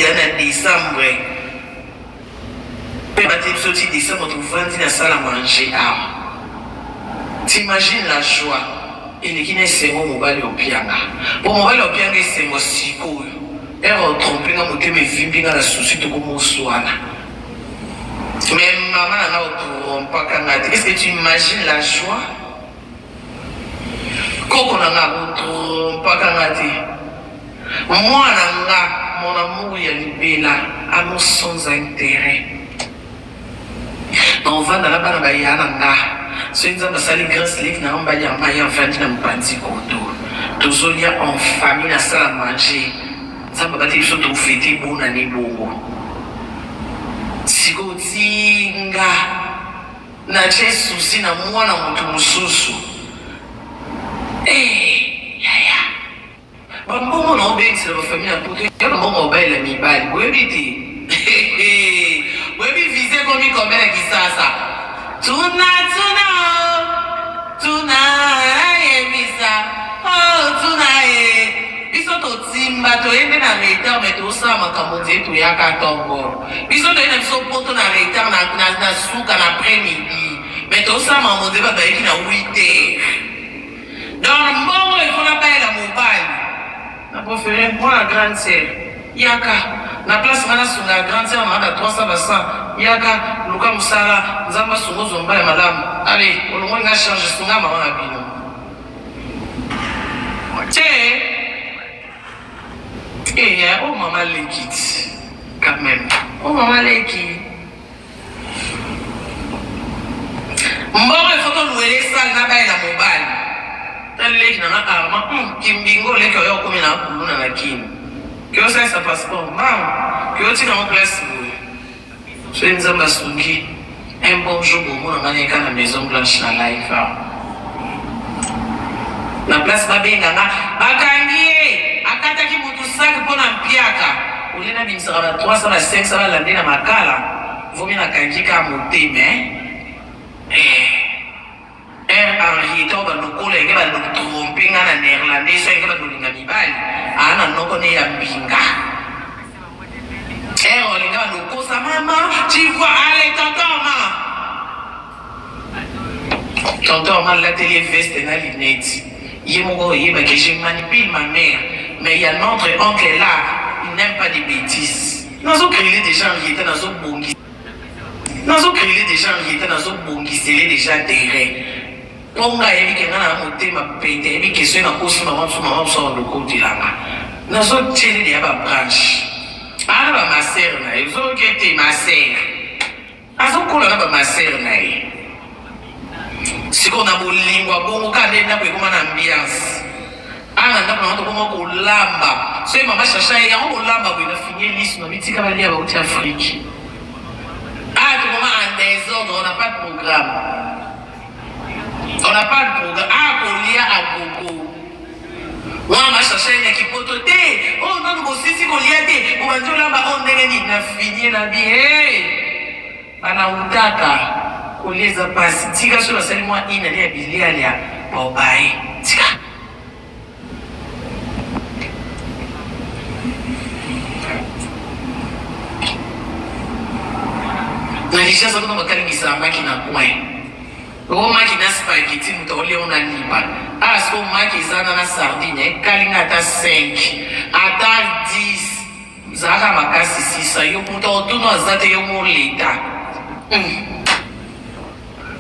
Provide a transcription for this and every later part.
en décembre. Sorti décembre, tu vas dans la salle à manger. T'imagines la joie. Il est qui n'est pas mon mobile au pianga. Pour mon mobile au pianga, c'est mon siko. Elle a trompé dans mon thème et vimbi dans la souci de comment soana. Mais maman n'a pas quand est-ce que tu imagines la joie? Quand on a pas quand moi, mon amour, il y a libéré amour sans intérêt. On va dans la banane bayana. Si nous avons sali grâce ligue, nous avons bayana maïa vendu dans le panti koto. Tous les en famille na salle à manger. Ça va battre sur tout fêter bon année bongo. Si vous tinga na chesu si na moi na mutu mususu. Yaya. Bon bon on obéit sur la famille na pote. Yo na mon mobile mi bali. Vous évitez. Vous évitez viser comme combien qui ça. Tuna yemisa. Oh tuna biso to timba to ende na retard mais to sa makamonze to yaka tongo. Biso to ende biso poto na retard na suka na après-midi. Mais to sa mamonze ba ba na 8h. Dans le moment il faut la payer la mobile. Na préféré moi la grande sœur. Yaka na place ngana sunga grande sœur na 300 basa. Yaka luka musala nzamba sungo zomba ya madame. Allez, on va changer sunga maman abino. Oh maman l'équipe, quand même. Oh maman l'équipe. Mboro il faut que nous les salles na baila mobile. Tel leki na arma, kimbingo leki oyo komi na kuluna na kim. Que ça passe pas. Maman, que tu dans place. Je vais nous embrasser. Un bon jour pour moi, on a la Maison Blanche na live. Na place babenga na bakangie akataki mutu saki pona mpiaka ulena bimsaka 300 na 500 la ndena makala vomi na kanjika moteme Henri to ba lokola ngeba ba tromper na néerlandais so ngeba dolinga mibali ana noko ne ya mbinga olinga ba lokosa mama tu vois allez tonton la télé veste na lunette. Je manipule ma mère, mais il y a notre oncle là, il n'aime pas des bêtises. Nous avons créé des gens qui étaient dans un bongi. Nous avons créé des gens qui étaient dans un bongi, c'est déjà terrain. Ponga ebi ke ngana moté ma pente ebi ke so na kosi maman so le côté là. Nous avons tiré des branches. Ah ma sœur na, ils ont été ma sœur. Azo kola na ma sœur na. Siko na bolingwa bongo kade na kwekoma na ambiance ana ndako na to ko lamba so mama shasha ya ko lamba ko na finir liste na mitika balia ba uti Afrique to mama en désordre on n'a pas de programme ko lia a gogo mama shasha ya kipoto te non ko sisi ko lia te ko banjo lamba on ndenge ni na finir na bien bana utaka Oleza pasi tika so basali mwa ina lia bilia lia bobai tika na lisha sa kuna makali ngisa maki na kwe maki na spaghetti mutaole ona liba so maki zana na sardine kalinga ata 5 ata 10 zaka makasi sisa yo mutaotuno azate yo moleta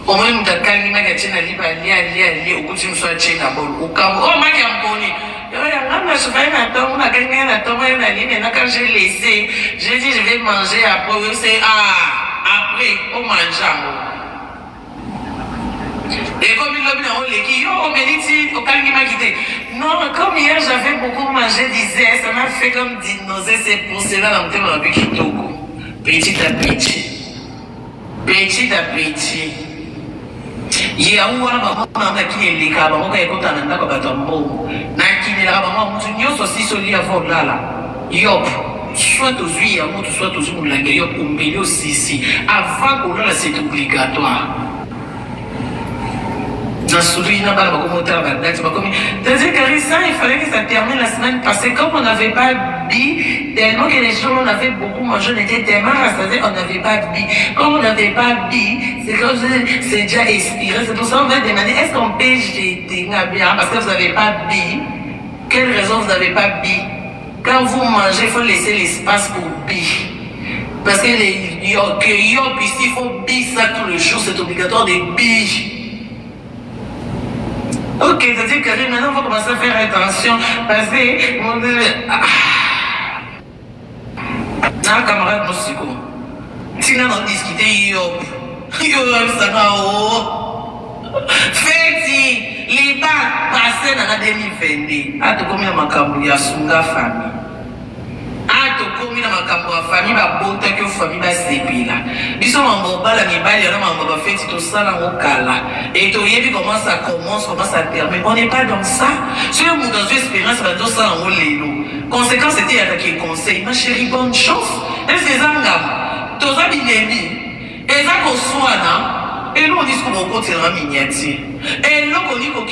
au moins nous t'accalmes mais tu n'as pas lié au coutume soit chez la bol au camp oh ma qui amboni je vais maintenant on a gagné la tombe na ligne na quand j'ai laissé j'ai dit je vais manger après c'est après on mange et comme il l'a bien on les qui oh mais dit au calme m'a quitté non comme hier j'avais beaucoup mangé disait ça m'a fait comme des nausées c'est pour cela dans le thème de Kitoko petit à petit ya uwana bamona na kileleka bamoka ekota na ndako batombo na kinela bamona mutu nyoso siso lia volala yop soit aux huiles à soit aux huiles la gueule au milieu sisi avant qu'on la c'est obligatoire dans celui là bas comme on travaille comme il fallait que ça termine la semaine passée comme on n'avait pas dit tellement que les gens, on avait beaucoup mangé, on était tellement rassasiés, on n'avait pas de billes. Comme on n'avait pas de billes, c'est comme c'est déjà expiré. C'est pour ça qu'on va demander, est-ce qu'on peut jeter bien parce que vous n'avez pas de billes? Quelle raison vous n'avez pas de billes? Quand vous mangez, il faut laisser l'espace pour billes. Parce que les yop ici, il faut billes ça tous les jours, c'est obligatoire des billes. Ok, c'est-à-dire que maintenant, il faut commencer à faire attention parce que... Un camarade Moussiko, si nous avons discuté, Feti, les balles passées dans la demi-vendée. A tout comme ma campagne, ya sunga famille. A tout comme ma campagne, famille va botter que famille va s'épiller. Ils sont en mobile, la mibali, on a ma fête, tout ça dans mon cala. Et tout y est, comment ça commence, comment ça termine. On n'est pas dans ça. Si on dans une expérience, on va tout ça dans mon lélo. Conséquence, c'était avec les conseils. Ma chérie, bonne chance. Est-ce que ça ngam? Tout ça binemi. Et ça qu'on soit là. Et nous on dit qu'on va continuer à miniature. Et nous on dit qu'on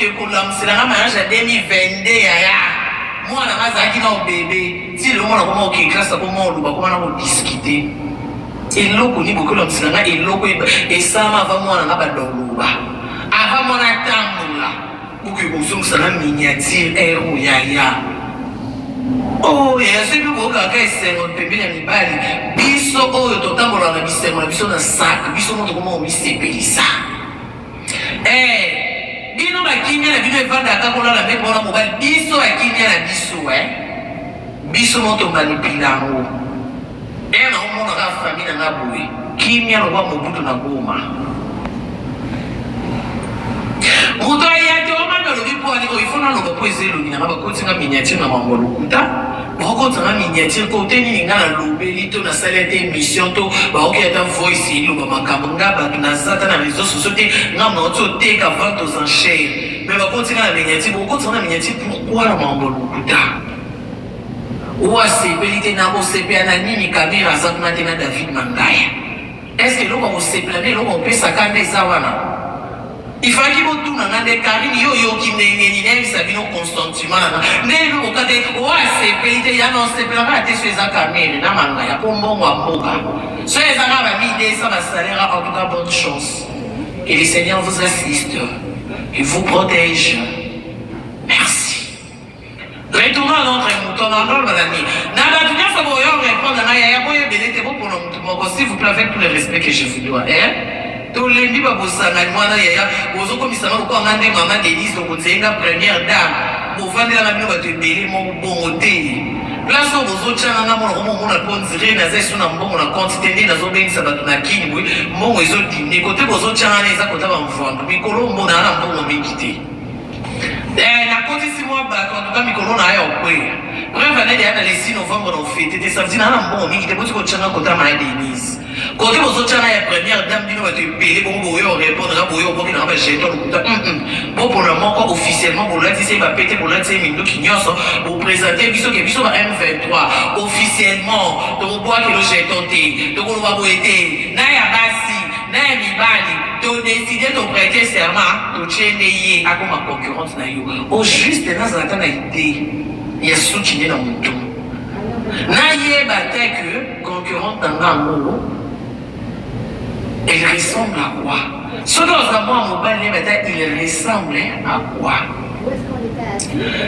c'est la mariage à 2022 ya. Moi la masse qui dans bébé. Si le monde a comment ok grâce à comment on va comment on discuter. Et nous on dit beaucoup l'homme c'est là et nous et ça m'a va moi na ba doluba. Avant mon attendre pour que vous soyez ça miniature héros ya. Oh, et c'est le beau gars qui est un bébé à l'ibali. Biso, oh, totambola na biso na sac. Biso, montre comment on s'épelle ça. Eh, bino ba kimia na bino evanda kakola la même bona mobile. Biso a kimia na biso, Biso montre manipulango. Et na on montre la famille na ngaboué. Kimia lo ba mobutu na goma. Muto ya te o manda lo bipo ali ko ifona lo ba poezelo ni na ba kotinga miniature na mangolo kuta. Pourquoi tu as miniature côté ni ngana lobeli to na salle d'émission to ba OK ta voice lo ba makamanga ba na sata na réseaux sociaux te ngam na to te ka vente aux enchères. Mais ba kotinga na miniature pourquoi tu as miniature pourquoi na mangolo kuta? Ou c'est belité na bo sepe na nini caméra ça na te na David Mangaya. Est-ce que lo ba se planer lo ba pesa kande sawana? Il faut qu'il y ait tout dans des carines, qui n'est Sabino Constantinement. N'est le cas de quoi c'est payé, il y a non, c'est pas à sur les caméras, n'a pas, il y a pas bon ou à boca. Ceux qui ont mis ça va salaire, en tout cas, bonne chance. Que le Seigneur vous assiste, il vous protège. Merci. Retournons à notre mouton dans l'année. N'a pas tout ça, vous répondre à la Yaboya Bénété pour nous, s'il vous plaît, avec tout le respect que je vous dois. Tous les livres à Bossana, moi, vous comme ça, vous avez maman Denise, donc c'est la première dame. Vous vendez la maman de Bélé, mon bon hôtel. Place où vous autres, on a ponziré, on a zé, on a quantité, on a zobé, ça va donner qui, mon réseau dîner. Côté vos autres, on a les accords avant vendre. Micolo, on a un bon quitté. La côté 6 mois, en tout cas, Micolo n'a rien au prix. Bref, l'année dernière, le 6 novembre, on fait, c'était samedi, on a un bon quitté, parce que tu as un côté à ma Denise. Côté vos autres, on a la première dame, on va te payer pour vous répondre à vous, pour qu'il n'en fasse pas bon, pour le moment, officiellement, pour l'être, il va péter pour l'être, c'est Mindo qui pour présenter, puisque Biso va M23, officiellement, donc, bois que le j'ai tenté, donc, on va vous aider, Naya Bassi, Naya Mibali, de décider de prêter serment, de chaîner à comme concurrence, au juste, dans la idée, il y a soutenu dans mon tour. Naya Batek, concurrente dans l'amour, elle ressemble à quoi? Ce que nous avons à mobile, il ressemble à quoi?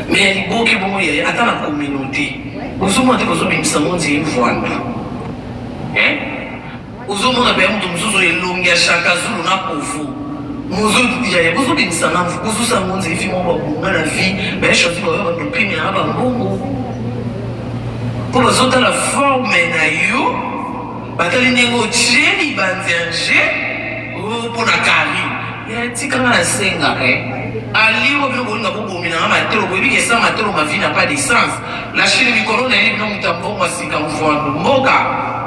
Mais elle est beau qui est dans la communauté. Vous avez dit que vous avez une voix. Vous avez dit que vous avez une chaka zulu na pofu. Vous avez dit que vous avez une sanam, vous avez dit que vous avez une vie, mais je dis que vous avez une prime à la bongo. Pour vous avez la forme na batali nengo cheni banzanje pour la carine ya tikanga na senga ali wo bilo na bobo mina na matelo bo biki sa matelo ma vie n'a pas de sens la chine mi corona ile no mutambo masika mfwando mboka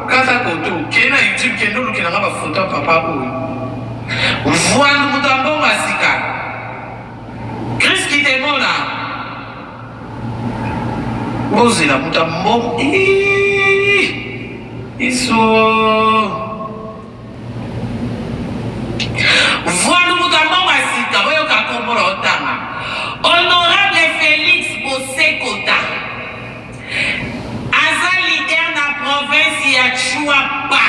kata koto kena YouTube kendo lukina ngaba photo papa boy mfwando mutambo masika Chris qui te mona bozela mutambo Isso. Voilà nous avons assisté. Voyons qu'à comprendre Honorable Félix Bossé Kota. Azali chouapa.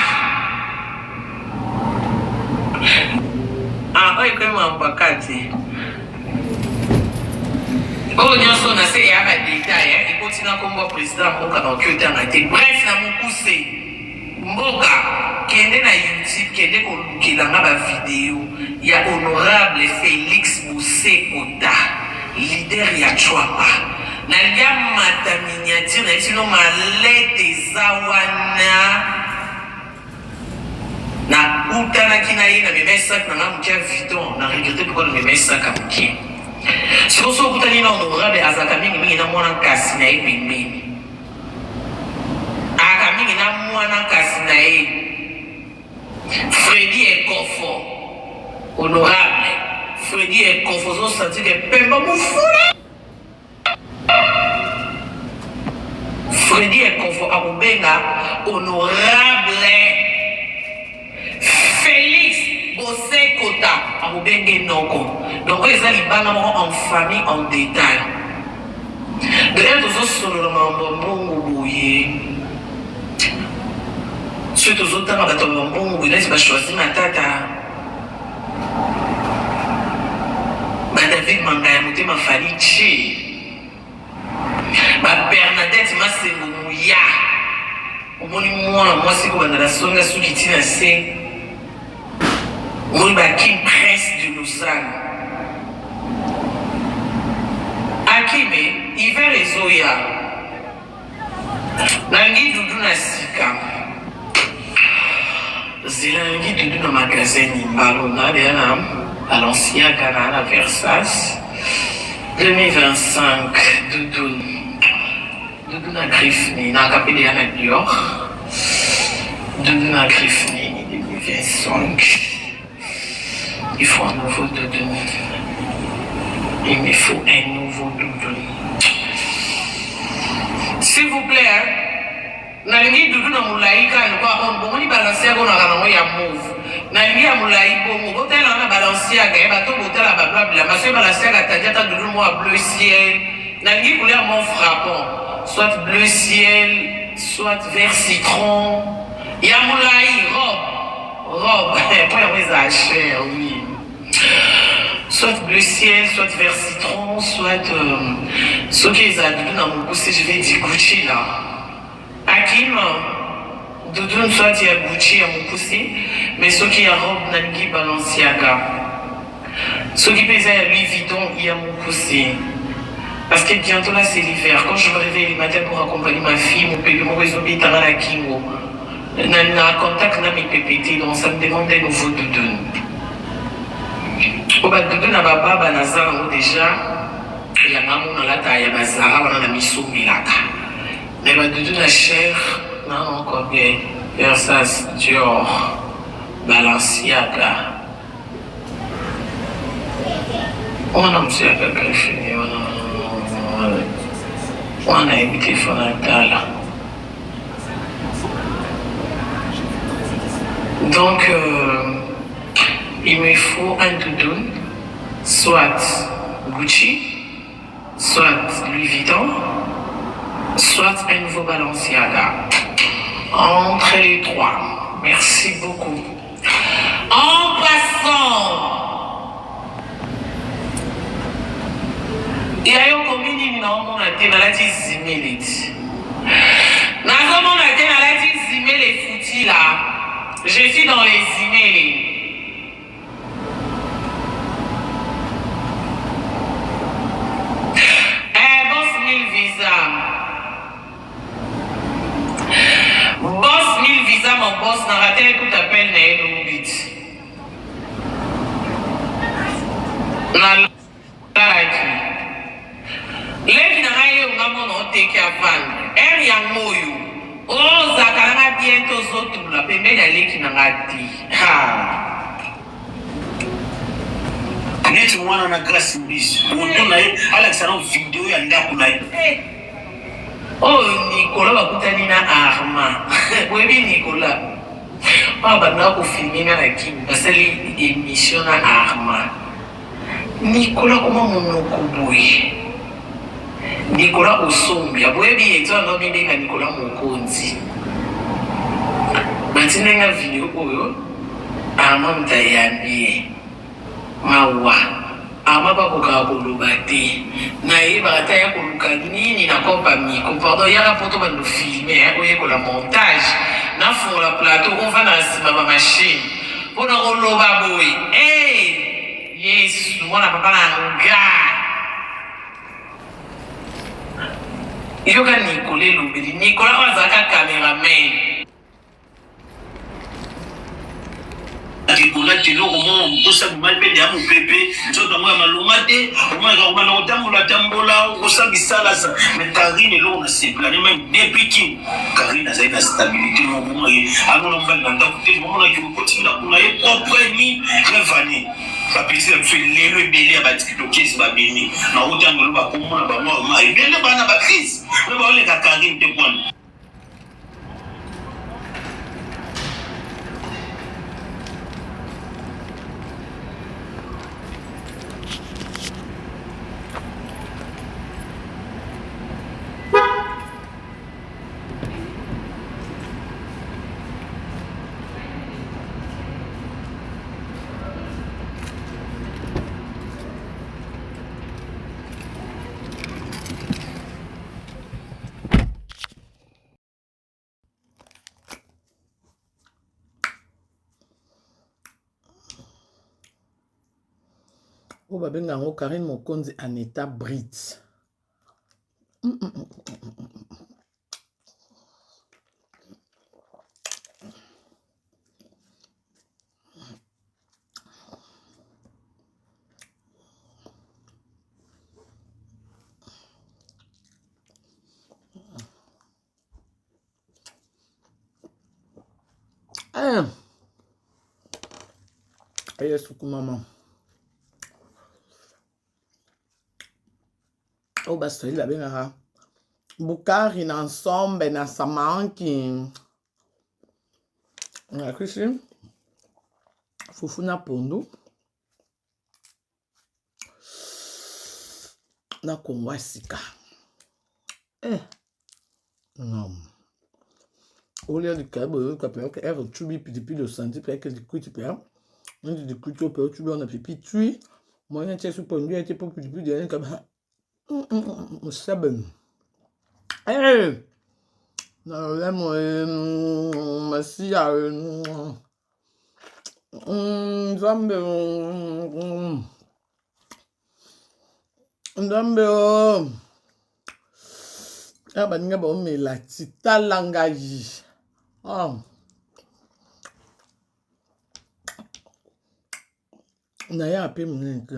Ah, oui, comment on va casser? Oh, nyonso na se ya ba détail, hein. Il continue comme président mboka na okyo na te. Bref, na mukuse. Mboka kende na YouTube, kende ko lukela nga ba vidéo. Ya honorable Félix Bousekota, leader ya Chouapa. Na lia mata miniature na tino malete zawana. Na utana kina ye na memesak na ngamukia vidon. Na regrette pourquoi le memesak amukia. Si vous avez un honorable Azakami, vous avez un Kassinaï Bimini. Akami, vous avez un Kassinaï. Freddy est confort. Honorable. Freddy est confort. Vous sentez que Pemba vous foule. Freddy est confort. Abubenga, honorable. Félix Bousekota. Abubenga Noko. Donc, ils ont en famille en détail. De là, nous avons suite aux autres, ils ont choisi ma tata. David Mangaya, ma famille. Ma Bernadette, ma Mouya. Moi, c'est comme la sonde, sous qui tient assez. Moi, Kim Prince de Lausanne. Akime, hiver et Zoya. Nangi Doudou na Sika. Zilangi Doudou na magasin Nimbalona, à l'ancien Ghana, à Versace. 2025, Doudou. Doudou na Griffny, na Capédé à New York. Doudou na Griffny, 2025. Il faut un nouveau Doudou. Il me faut un nouveau doudou. S'il vous plaît, hein? Nalingi doudou na mulaika on bon ni balancer ko na kana ya move. Nalingi ya mulaika bon hotel na balancer ga ba to hotel ba bla bla ma se balancer ga ta doudou mo bleu ciel. Nalingi couleur mon frappant, soit bleu ciel, soit vert citron. Ya mulaika robe. Pour les achats, oui. Soit bleu ciel, soit vert citron, soit ce qu'ils ont dans mon poussé, je vais dire Gucci là. Hakim, Doudou, soit il y a Gucci à mon poussé, mais ce qui a robe Nangi Balenciaga. Ce qui pèse à Louis Vuitton, il y a mon poussé. Parce que bientôt là c'est l'hiver. Quand je me réveille le matin pour accompagner ma fille, mon bébé, mon réseau Bitara la Kingo, n'a contact n'a mes PPT, donc ça me demande un nouveau Doudou. Au bas de deux, baba nazar déjà, il y a maman la taille, bazara, on a mis sous milaka. Mais bas de deux, la chair, non, encore bien, Versace, Dior, Balenciaga. On a monsieur quelqu'un fini, on a évité Fonatal. Donc, il me faut un doudou, soit Gucci, soit Louis Vuitton, soit un nouveau Balenciaga. Entre les trois. Merci beaucoup. En passant, il y a eu combien de noms on a été dans la 10 minutes. Dans le monde, on a été dans la 10 minutes les foutis là. Je suis dans les emails. Boss 1000 visa, mon boss n'a raté un coup d'appel n'a eu l'oubit. N'a l'aki. L'aigle n'a rien eu n'a mon oté qui a fan. Er yang moyo. Oh, zakana bientôt zotou la pembe ya l'aigle n'a raté. Ha. Neti mwana na grâce mbisi. Mwana Alexandre vidéo ya ndaku na. Oh, Nicolas va coûter na arma. Oui, Nicolas. Ah, bah, on a filmé la qui parce que l'émission na arma. Nicolas, comment mon okoboué? Nicolas au sombi. Ah, oui, bien, toi, non, bien, Nicolas mon konzi. Matinenga video oyo ama mtayambi mawa ama bakoka koloba te na yeba ata ya koluka nini na kopa miko pardon ya rapoto ba no filmer oye ko la montage na fond la plateau on va na sima ba machine pona koloba boy yes mwana papa na nga yoka Nicolas lobeli Nicolas wazaka cameraman Nicolas telo comment bosa mal pe ya mopepe nzoto mo malumate o ma ga na otambola tambola o sa bisala sa mais Karine lo na se plan même depuis Karine a une stabilité mo mo ye ano no mbanga ndakuti mo na ki ko tinda kuna ye propre ni revani papisi ya fait lelo ebele ba tiktok ba beni na otambola ba komona ba mo ma ebele bana ba crise le ba ole ka Karine te point. Oh babenga ngo Karine Mokonzi en état brite. Aïe, soukou maman. Oh basta il avait un Bukari na ensemble na samanki. Na kisi. Fufu na pondo. Na kongwasika. Non. Au lieu du câble, quand elle tu bi depuis le senti puis que du coup tu perds. On dit du coup tu peux tu on a pipi tu. Moi un tiers pour lui était pour plus de comme seven. Na le mo masia Nzambe baninga ba omela titalanga yi na ya ape munenke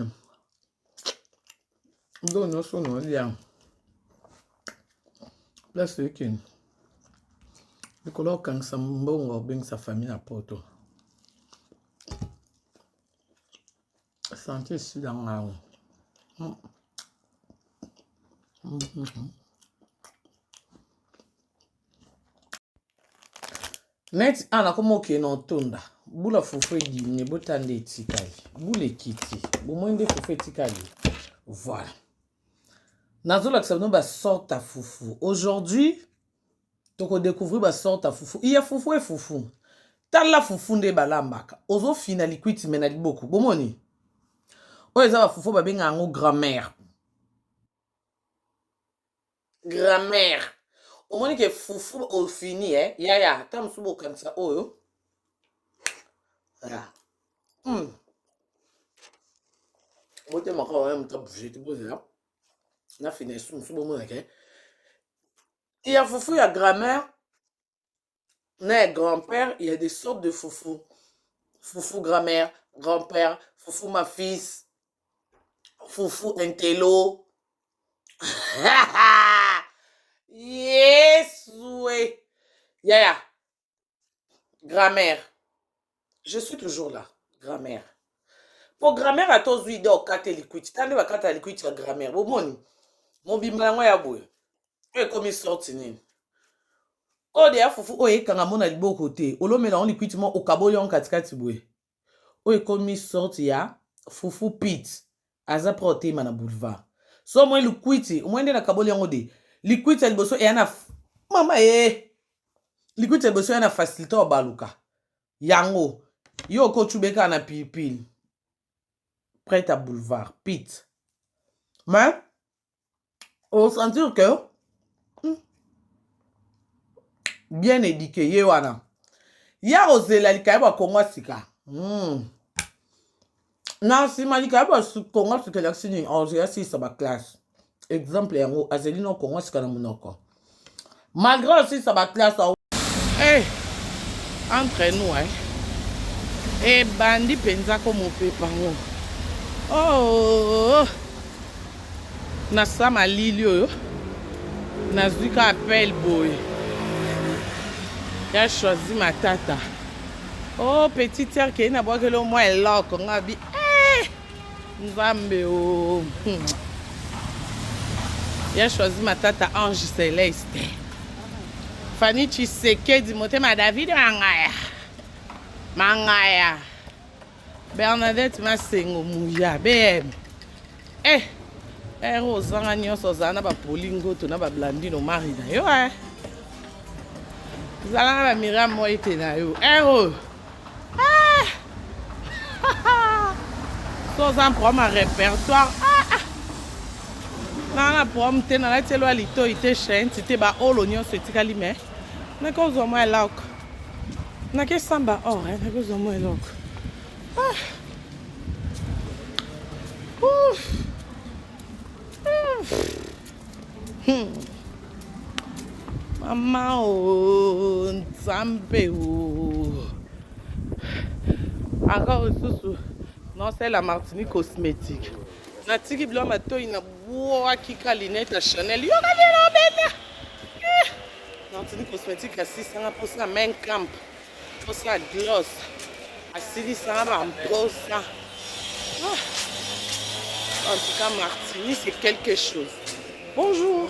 ndo no so no ya place weekend Nicolas kansa mbongo beng sa famille à Porto santé sur dans la net ana komo ke no tonda bula fufu di ne botande tikali bule kiti bo mwende fufu tikali voilà nazola que ça nous ba sorte à fufu aujourd'hui toko découvrir ba sorte à fufu il y a fufu et fufu tala fufu nde balambaka ozo finali kwiti menali beaucoup bomoni o eza ba fufu ba benga ngo grammaire au moins que fufu au fini ya tam subo kansa oyo ya bote mako même ta bouger tu bouger là na fini subo mo ke il y a fufu ya grammaire na grand-père il y a des sortes de fufu fufu grammaire grand-père fufu ma fils fufu intello yes ouais ya grammaire je suis toujours là grammaire pour grammaire à tous idées au kate liquide tande ba kata liquide ya grammaire bo moni mon bimbango ya boye e comme sorti nini o de ya fufu o e kanga mona liboko te olomela on liquide mo o kaboli on katikati boye o e comme sorti ya fufu pit aza protéine na boulevard so moi liquide o mwende na kaboli yango de liquide liboso e ana mama liquide liboso yana facilité o baluka Yango. Yo kochubeka na pipil. Prête à boulevard. Pete. Mais, on sentir que bien éduqué, yewana. Ya ozela likaiba Kongo sika. Na si malikaiba Kongo sika laksini on si sa ba classe. Exemple yango azeli no Kongo sika na monoko. Malgré aussi sa ba classe. Eh, entre nous eh bandi penza ko mo pepango. Oh. Na sama lili oyo. Na zuka appel boy. Il a choisi ma tata. Oh, petite sœur qui est na boire que le moi est là, qu'on a dit. Nzambe oh. Il a choisi ma tata Ange Céleste. Fanny Tshisekedi, Motema David Mangaya. Mangaya. Bernadette Masengo Mouya. BM. Rosanga nyonso zana ba polingo to na ba blandino mari na yo Zala ba Miriam mo ete na yo. So zan pour ma répertoire. Na pour me tena la telo alito ite chaîne tite ba olo nyonso etikali me. Na ko zo mo elok. Na ke samba na ko zo mo elok. Mama Nzambe encore sous non c'est la Martinique cosmétique na tiki blanc mato ina boa kika linette la Chanel yo ka dela bena Martinique cosmétique à 600 pour ça main camp pour ça gloss à 600 pour ça en tout cas Martinique c'est quelque chose. Bonjour.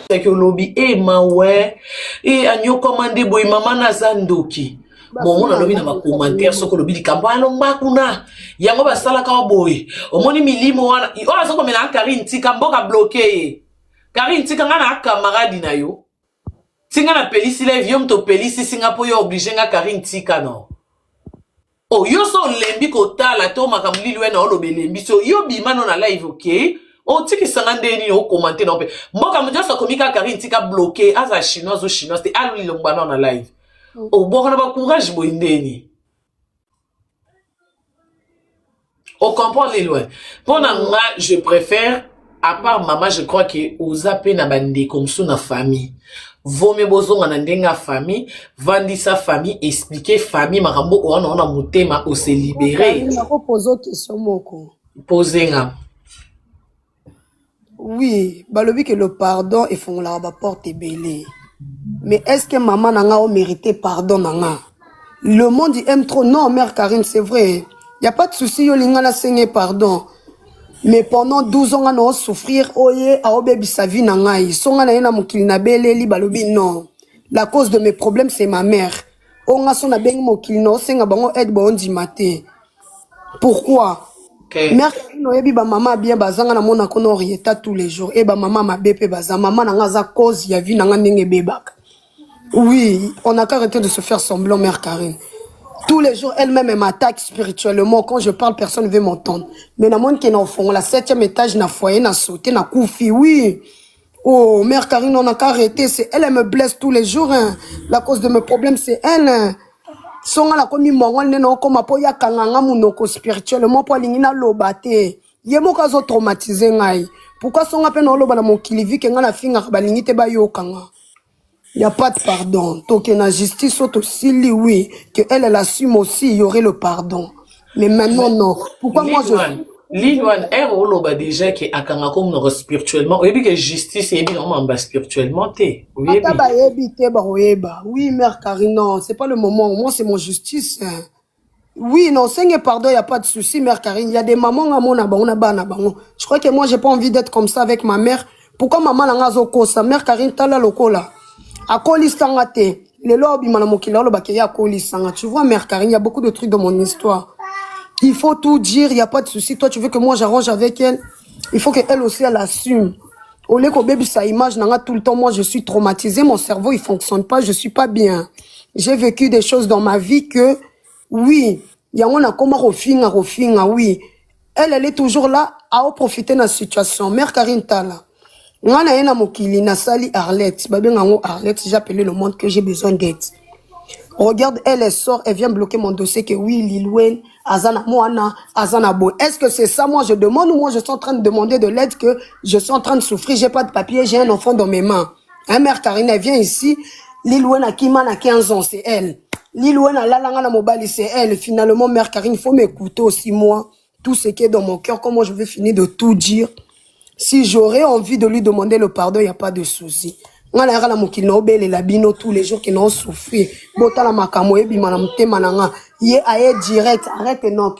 Que lobby mawe anyo commandé boy mama na zandoki bon on a lobby na ma commentaire soko lobby likambano makuna yango basala ka boy omoni milimo wana ola soko mena Karine tika mboka bloqué Karine tika ngana camarade na yo tinga na pelisi live yo mto pelisi Singapore yo obligé nga Karine tika no oh yo so lembi kotala to makamlili wena olobe lembi so yo bimano na live okay. Oh, tu qui s'en a donné au commentaire non plus. Moi comme je suis comme Karine tika bloqué as chinoise ou chinoise c'est à lui l'ongbanon en live. Oh bon on a pas courage boindeni. On comprend les lois. Pendant moi je préfère à part maman je crois que aux appels na bande comme ça na famille. Vaut mieux besoin en ndenga famille, vendre sa famille, expliquer famille marambo on a motema o se libérer. On a posé question moko. Poser nga. Oui, balobi que le pardon et font la porte est belée. Mais est-ce que maman n'a pas mérité pardon nanga? Le monde aime trop. Non, mère Karine, c'est vrai. Il n'y a pas de souci, yo linga na sengé pardon. Mais pendant 12 ans, on a souffrir, oye, a obebi sa vie nanga. Ils sont na yena mokili na beleli balobi non. La cause de mes problèmes, c'est ma mère. On a son abeng mokili no senga bango aide bon dimate. Pourquoi? Mère Noyebi ba maman bien bazanga na mona kono orieta tous les jours et ba maman ma bébé baza maman na ngaza cause ya vie na ngenge bebak. Oui, on a qu'à arrêter de se faire semblant mère Karine. Tous les jours elle-même m'attaque spirituellement quand je parle personne ne veut m'entendre. Mais na monde qui est en fond la 7e étage na foyer na sauté na koufi oui. Oh mère Karine on a qu'à arrêter c'est elle me blesse tous les jours hein. La cause de mes problèmes c'est elle hein. Songa la komi mongol neno koma po ya kanganga munoko spirituellement po lingina lobate yemo kazo traumatiser ngai pourquoi songa pe no loba na mokili vi kenga na finga balingi te ba yo kanga y a pas de pardon donc na justice auto sili oui que elle assume aussi il y aurait le pardon mais maintenant non pourquoi moi je Liliane, elle oloba déjà que akanga comme non spirituellement, oui que justice et bien on m'a spirituellement té. Oui oui mère Karine non, c'est pas le moment, moi c'est mon justice. Hein. Oui non, c'est pardon, il y a pas de souci mère Karine, il y a des mamans à mon abana bana bango. Je crois que moi j'ai pas envie d'être comme ça avec ma mère. Pourquoi maman na ngazo ko sa mère Karine tala lokola. A kolistanga té. Les lobby manamokila lo bakeya kolistanga. Tu vois mère Karine, il y a beaucoup de trucs dans mon histoire. Il faut tout dire, il n'y a pas de souci. Toi, tu veux que moi j'arrange avec elle. Il faut qu'elle aussi, elle assume. Au lieu qu'au bébé, sa image, tout le temps, moi, je suis traumatisée. Mon cerveau, il ne fonctionne pas. Je ne suis pas bien. J'ai vécu des choses dans ma vie que, oui, il y a un comment refinga, oui. Elle est toujours là à profiter de la situation. Mère Karine Tala. Ngana yena mokili na sali Arlette. Babé ngango Arlette, j'ai appelé le monde que j'ai besoin d'aide. Regarde, elle sort, elle vient bloquer mon dossier que oui, Lilwen, Azana Moana, Azana Boy. Est-ce que c'est ça, moi je demande ou moi je suis en train de demander de l'aide que je suis en train de souffrir, j'ai pas de papier, j'ai un enfant dans mes mains. Hein, mère Karine, elle vient ici, Lilwen a Kima a 15 ans, c'est elle. Lilwen a Lalanga na Mobali, c'est elle. Finalement, mère Karine, il faut m'écouter aussi, moi. Tout ce qui est dans mon cœur, comment je vais finir de tout dire. Si j'aurais envie de lui demander le pardon, il n'y a pas de souci. Nga na yaka mokili na obele la bino tous les jours qui n'ont souffert. Bota la makamo ebi manamte mananga. Ye aye direct, arrête non.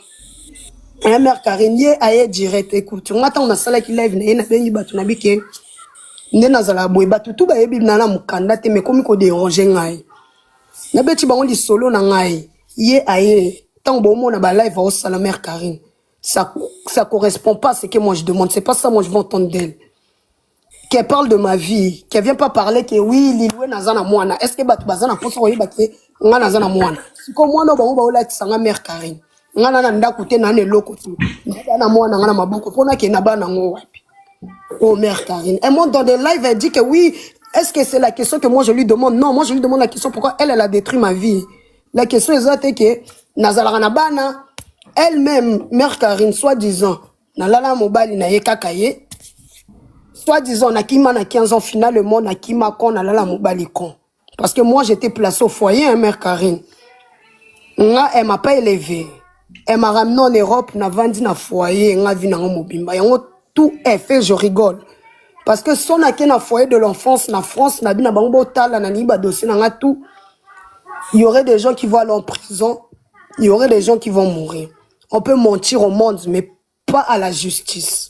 Un mère Karine, ye aye direct. Écoute, on attend on a sala qui live na ena bengi batu na bike. Ndena zala boy batu tout ba ebi na mukanda te me komi ko déranger ngai. Na beti bango li solo na ngai. Ye aye tant bon mon na ba live au sala mère Karine. Ça correspond pas à ce que moi je demande. C'est pas ça moi je veux entendre d'elle. Qu'elle parle de ma vie, qu'elle vient pas parler que oui, Lilwe nazana mwana. Est-ce que batu bazana poso oyiba ke nga nazana mwana. Siko mwana bango ba ola tsanga mère Karine. Nga na ndaku te na ne loko tu. Na mwana nga na maboko pona ke na bana ngo wapi. Oh mère Karine. Elle monte dans des lives, elle dit que oui, est-ce que c'est la question que moi je lui demande? Non, moi je lui demande la question pourquoi elle a détruit ma vie. La question est que nazala na bana elle-même mère Karine soi-disant na lala mobali na ye kakaye. Soi-disant, Nakima na 15 ans, finalement, Nakima kon na la mobali kon. Parce que moi, j'étais placée au foyer, hein, mère Karine. Nga, elle m'a pas élevé. Elle m'a ramené en Europe, na vendi na foyer, nga vi na mobimba. Et tout est fait, je rigole. Parce que si on a qu'un foyer de l'enfance, na France, na bina bango tala, na niba dossier, na tout, il y aurait des gens qui vont aller en prison, il y aurait des gens qui vont mourir. On peut mentir au monde, mais pas à la justice.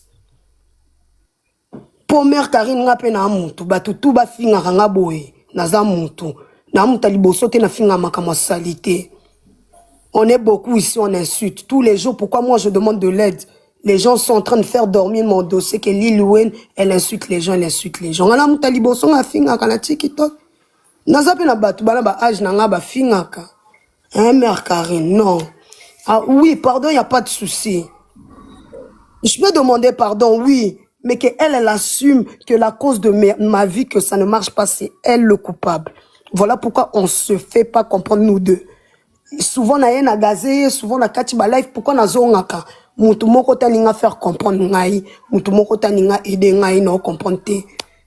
Pour mère Karine nga pe na muntu batu tu ba finga nga boye na za muntu na muta liboso te na finga makama salité. On est beaucoup ici, on insulte tous les jours. Pourquoi moi je demande de l'aide? Les gens sont en train de faire dormir mon dossier que Lilwen elle insulte les gens, elle insulte les gens. Na muta liboso nga finga kana TikTok. Na za pe na batu bana ba âge na nga ba finga ka. Hein mère Karine, non. Ah oui, pardon, il y a pas de souci. Je peux demander pardon, oui. Mais qu'elle assume que la cause de ma vie, que ça ne marche pas, c'est elle le coupable. Voilà pourquoi on se fait pas comprendre nous deux. Souvent, on a un gazé, souvent, on a katiba live, pourquoi on a zongaka? Moutou moko taninga faire comprendre ngai, moutou moko taninga aider ngai no comprendre te.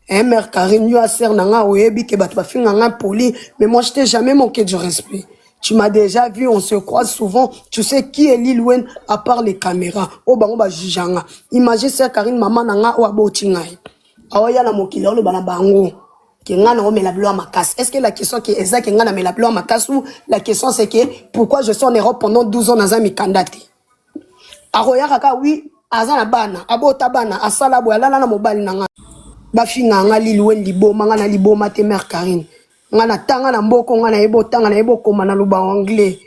Hein, mère Karine, yo a ser nanga oebi ke bat ba finga nga poli, mais moi je t'ai jamais manqué de respect. Tu m'as déjà vu, on se croise souvent. Tu sais qui est Lilwen à part les caméras. Oh, bah, on va juger. Imagine, c'est Karine, maman, nanga, ou abo, tingai. Ah, ya la mokile, le banabango. Qui n'a pas la blouse à ma casse. Est-ce que la question qui est exacte, qui n'a pas la blouse à ma casse ou la question c'est que pourquoi je suis en Europe pendant 12 ans dans un mikandate? Aroya kaka, oui, azana bana, abo tabana, asala bo, alala na mobile nanga. Bafinga nga Lilwen libo, manga na libo, mate mère Karine. Ngana tanga na mboko ngana yebo tanga na yebo koma na luba anglais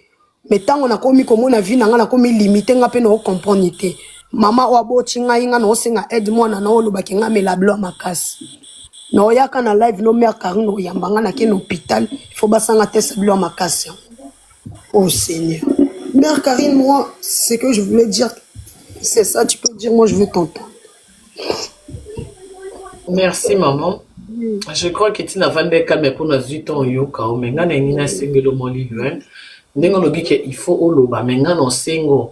mais tango na komi komo na vie na ngana komi limité nga pe no comprendre te mama wa boti nga inga no senga aide mwana na oluba ki nga mela blo makasi no yaka na live no mère Karine o yambanga na ke na hôpital il faut basanga test blo makasi. Oh Seigneur mère Karine, moi ce que je voulais dire c'est ça, tu peux dire moi je veux t'entendre. Merci maman. Je crois que tu n'as pas de calme pour nous dire ton yoka, mais nous avons un single au Lilwen. Nous avons dit qu'il faut oloba, mais nous avons un single.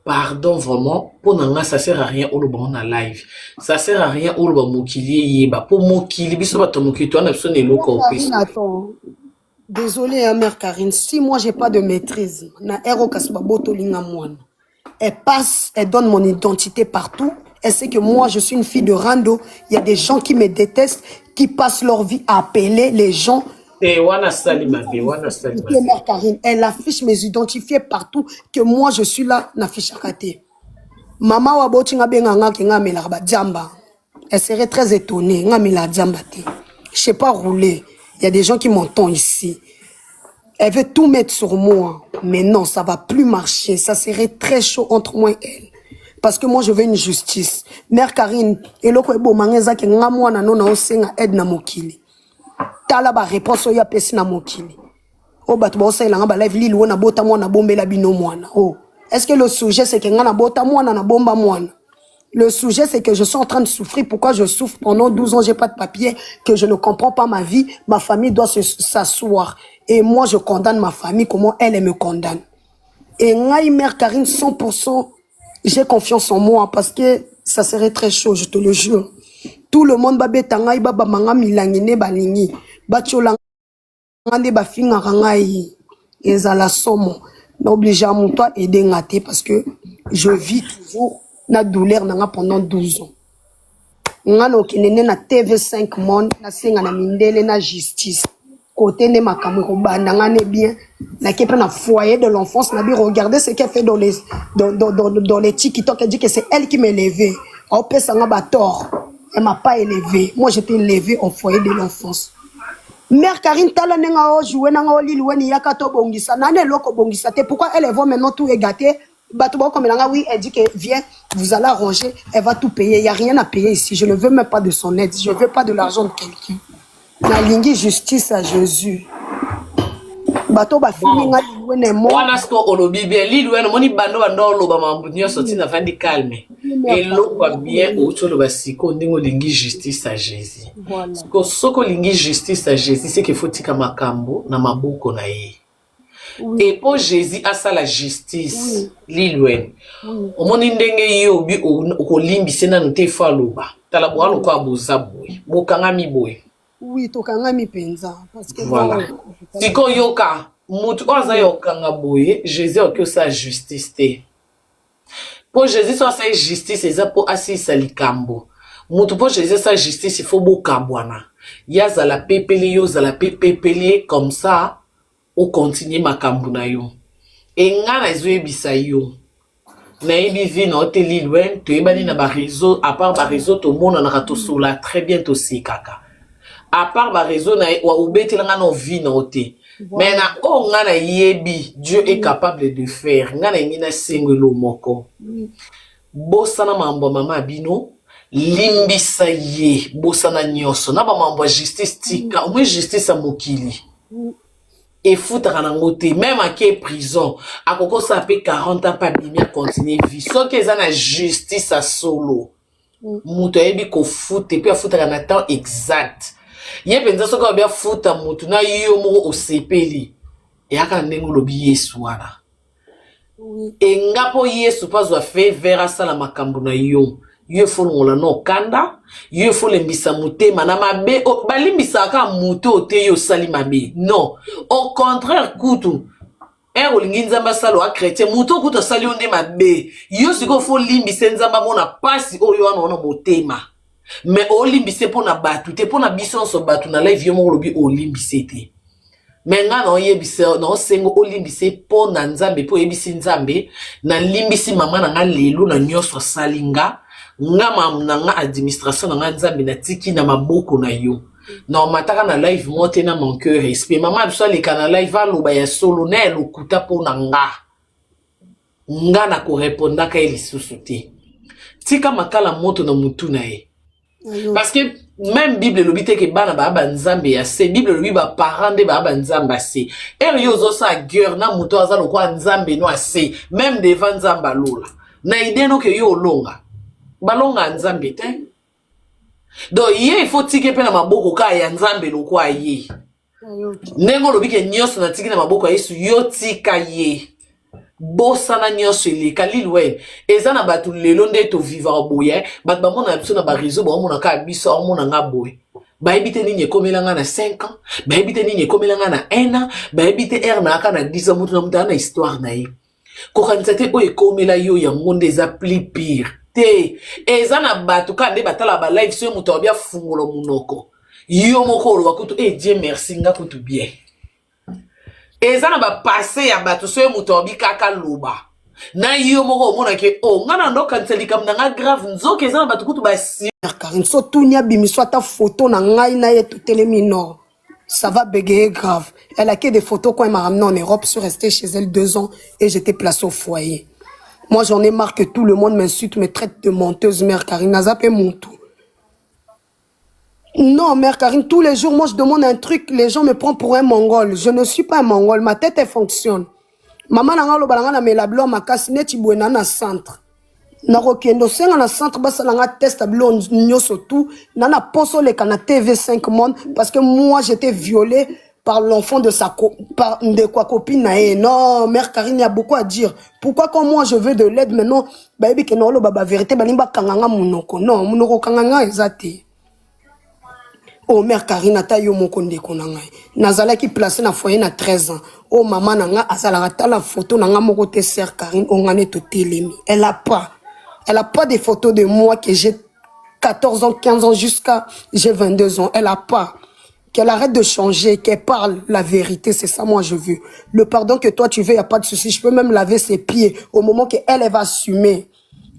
Pardon vraiment, pour nous ça sert à rien oloba on a live. Ça sert à rien oloba mokili yeba. Pour mokili, biso ba to mokili to na biso ne loka opesi. Attends. Désolée, hein, mère Karine, si moi j'ai pas de maîtrise, na ero kasba boto linga mwana. Elle passe, elle donne mon identité partout. Elle sait que moi, je suis une fille de rando. Il y a des gens qui me détestent, qui passent leur vie à appeler les gens. Et wana salima be, wana salima. Mère Karine, elle affiche mes identifiés partout que moi, je suis là, n'affiche à côté. Maman waboti nga benga ki nga melarba djamba. Elle serait très étonnée. Nga mela djamba te. Je sais pas rouler. Il y a des gens qui m'entendent ici. Elle veut tout mettre sur moi. Mais non, ça va plus marcher. Ça serait très chaud entre moi et elle. Parce que moi, je veux une justice. Mère Karine, et l'autre est beau, mangeza ki nga mwana no na osenga aide na mokili. tala ba réponse oya pesi na mokili. Oh batu ba osa ilanga ba live lili wona bota mwana bombe la bino mwana. Oh, est-ce que le sujet c'est que ngana bota mwana na bomba mwana? Le sujet c'est que je suis en train de souffrir. Pourquoi je souffre pendant 12 ans, j'ai pas de papier, que je ne comprends pas ma vie, ma famille doit s'asseoir. Et moi je condamne ma famille, comment elle me condamne. Et ngai mère Karine 100%, j'ai confiance en moi parce que ça serait très chaud, je te le jure. Tout le monde va betangai baba manga milangine balingi. Batiola ngande ba finga ngai ezala somo. N'oblige à mon toi aider ngate parce que je vis toujours na douleur nanga pendant 12 ans. Ngano kinene na TV5 monde na senga na mindele na justice. Côté ne makamuro bandanga ne bien na kepe na foyer de l'enfance na bi regardez ce qu'elle fait dans les TikTok. Elle dit que c'est elle qui m'a élevé. Au pesanga ba tort. Elle m'a pas élevé. Moi j'étais élevé au foyer de l'enfance. Mère Karine tala nenga o jouer nanga o lili weni yakato bongisa nane loko bongisa te. Pourquoi elle va maintenant tout égater? Batouba comme elle oui, elle dit que viens, vous allez arranger, elle va tout payer. Il n'y a rien à payer ici. Je ne veux même pas de son aide. Je ne veux pas de l'argent de quelqu'un. La ligne justice à Jésus. Bato ba fini nga liwene mo. Wana sko olobi bien liwene moni bando bando loba mambunyo soti na vandi calme. Et lo ba bien auto lo ba siko ndingo lingi justice à Jésus. Sko soko lingi justice à Jésus c'est qu'il faut tika makambo na maboko na ye. Oui. Et pour Jésus à ça la justice lilouen omoni ndenge yo bi o limbise na nte fa loba tala bo alo kwa boza boy bokanga mi boy oui tokanga mi penza parce que voilà siko yoka mutu oza yokanga boy Jésus o que ça justice te pour Jésus ça justice eza pour asisa likambo mutu pour Jésus ça justice il faut bokabwana yaza la pepele yo za la pepele comme ça o continue makambu na yo e nga na zo ebisa yo na ebi vi na hôtel loin to ebani na ba réseau à part ba réseau to mona na to sola très bien to sikaka à part ba réseau na wa ubetela nga no vi na hôtel mais na o nga na yebi Dieu est capable de faire nga na ngina singelo moko bosana mambo mama bino limbisa ye bosana nyoso na ba mambo justice tika o justice a mokili et foutre en côté même à quelle prison à coco ça fait 40 ans pas bien continuer vie sauf que ça na justice à solo muto ebi ko foot et puis à foutre en temps exact yé penza so ko bien foutre muto na yo mo o sepeli et aka ndengo lobi Yesu wana et ngapo Yesu pas zo fait vera sala makambo na yo yo folongola no kanda yo folembisa mutema na mabe balimbisa ka muto te yo sali mabe non au contraire kutu olingi nzamba salo a chrétien muto kutu sali onde mabe yo siko folimbisa nzamba mona pasi oyo wana ona motema mais olimbise pona batu te pona biso so batu na live yo mo lobi olimbise te mais nga no yebise no sengo olimbise pona nzambe po yebisi nzambe na limbisi mama na nga lelo na nyoso salinga nga nga administration nga nzambe na tiki na maboko na yo na mataka na live monte na mon cœur respect mama biso le kana live aloba ya solo na lokuta pona nga na ko répondre ka elisusu te tika makala moto na mutu na ye parce que même Bible le bité que bana ba nzambe ya se Bible lui ba parent de ba nzamba se yo zo sa guerre na mutu azalo kwa nzambe no ase même devant nzamba lola na idée no ke yo longa balonga nzambe te donc ye il faut tike pe na maboko ka ya nzambe lokwa ye nengo lobike nyoso na tiki na maboko ya Yesu yo tika ye bosana nyoso eleka lilwe eza na batu lelo nde to vivre boye bat ba mona biso na ba réseau ba mona ka biso mona nga boye ba ebite nini ekomela nga na 5 ans ba ebite nini ekomela nga na 1 an ba ebite na aka na 10 ans mutu na mutu na histoire na ye ko kanisa te o ekomela yo ya monde za plus pire te eza na batu kande batala ba live so mutu obia fungolo munoko yo moko lo bakutu Dieu merci nga kutu bien eza na ba passé ya batu so mutu obi kaka loba na yo moko mona ke ngana ndo kanseli kam na grave nzoka eza na batu kutu ba si Karine so tunya bimiso ta photo na ngai na ye tutelemi no ça va bégayer grave. Elle a que des photos quand elle m'a ramené en Europe, je suis restée chez elle 2 ans et j'étais placée au foyer. Moi, j'en ai marre que tout le monde m'insulte, me traite de menteuse, mère Karine. Nazapé mon tout. Non, mère Karine, tous les jours, moi, je demande un truc, les gens me prennent pour un Mongol. Je ne suis pas un Mongol, ma tête, elle fonctionne. Maman n'a pas de la blanc, ma casse net, il boit dans centre. Na rokendo senga na centre basa langa test blanc nyoso tout. Nana poso le kana TV5 monde parce que moi, j'étais violée par l'enfant de par de quoi copine nae. Non, mère Karine, il y a beaucoup à dire. Pourquoi quand moi, je veux de l'aide maintenant, baby que non, baba vérité, balimba kanganga munoko. Non, munoko kanganga ezate. Oh, mère Karine, ata yo moko ndeko na ngai. Nazala ki placé na foyer na 13 ans. Oh, maman na nga, azala rata la photo na nga moko te sœur Karine, on ngane to telemi. Elle a pas. Elle a pas des photos de moi que j'ai 14 ans, 15 ans jusqu'à j'ai 22 ans. Elle a pas. Qu'elle arrête de changer, qu'elle parle la vérité, c'est ça moi je veux. Le pardon que toi tu veux, y a pas de souci. Je peux même laver ses pieds au moment qu'elle elle va assumer.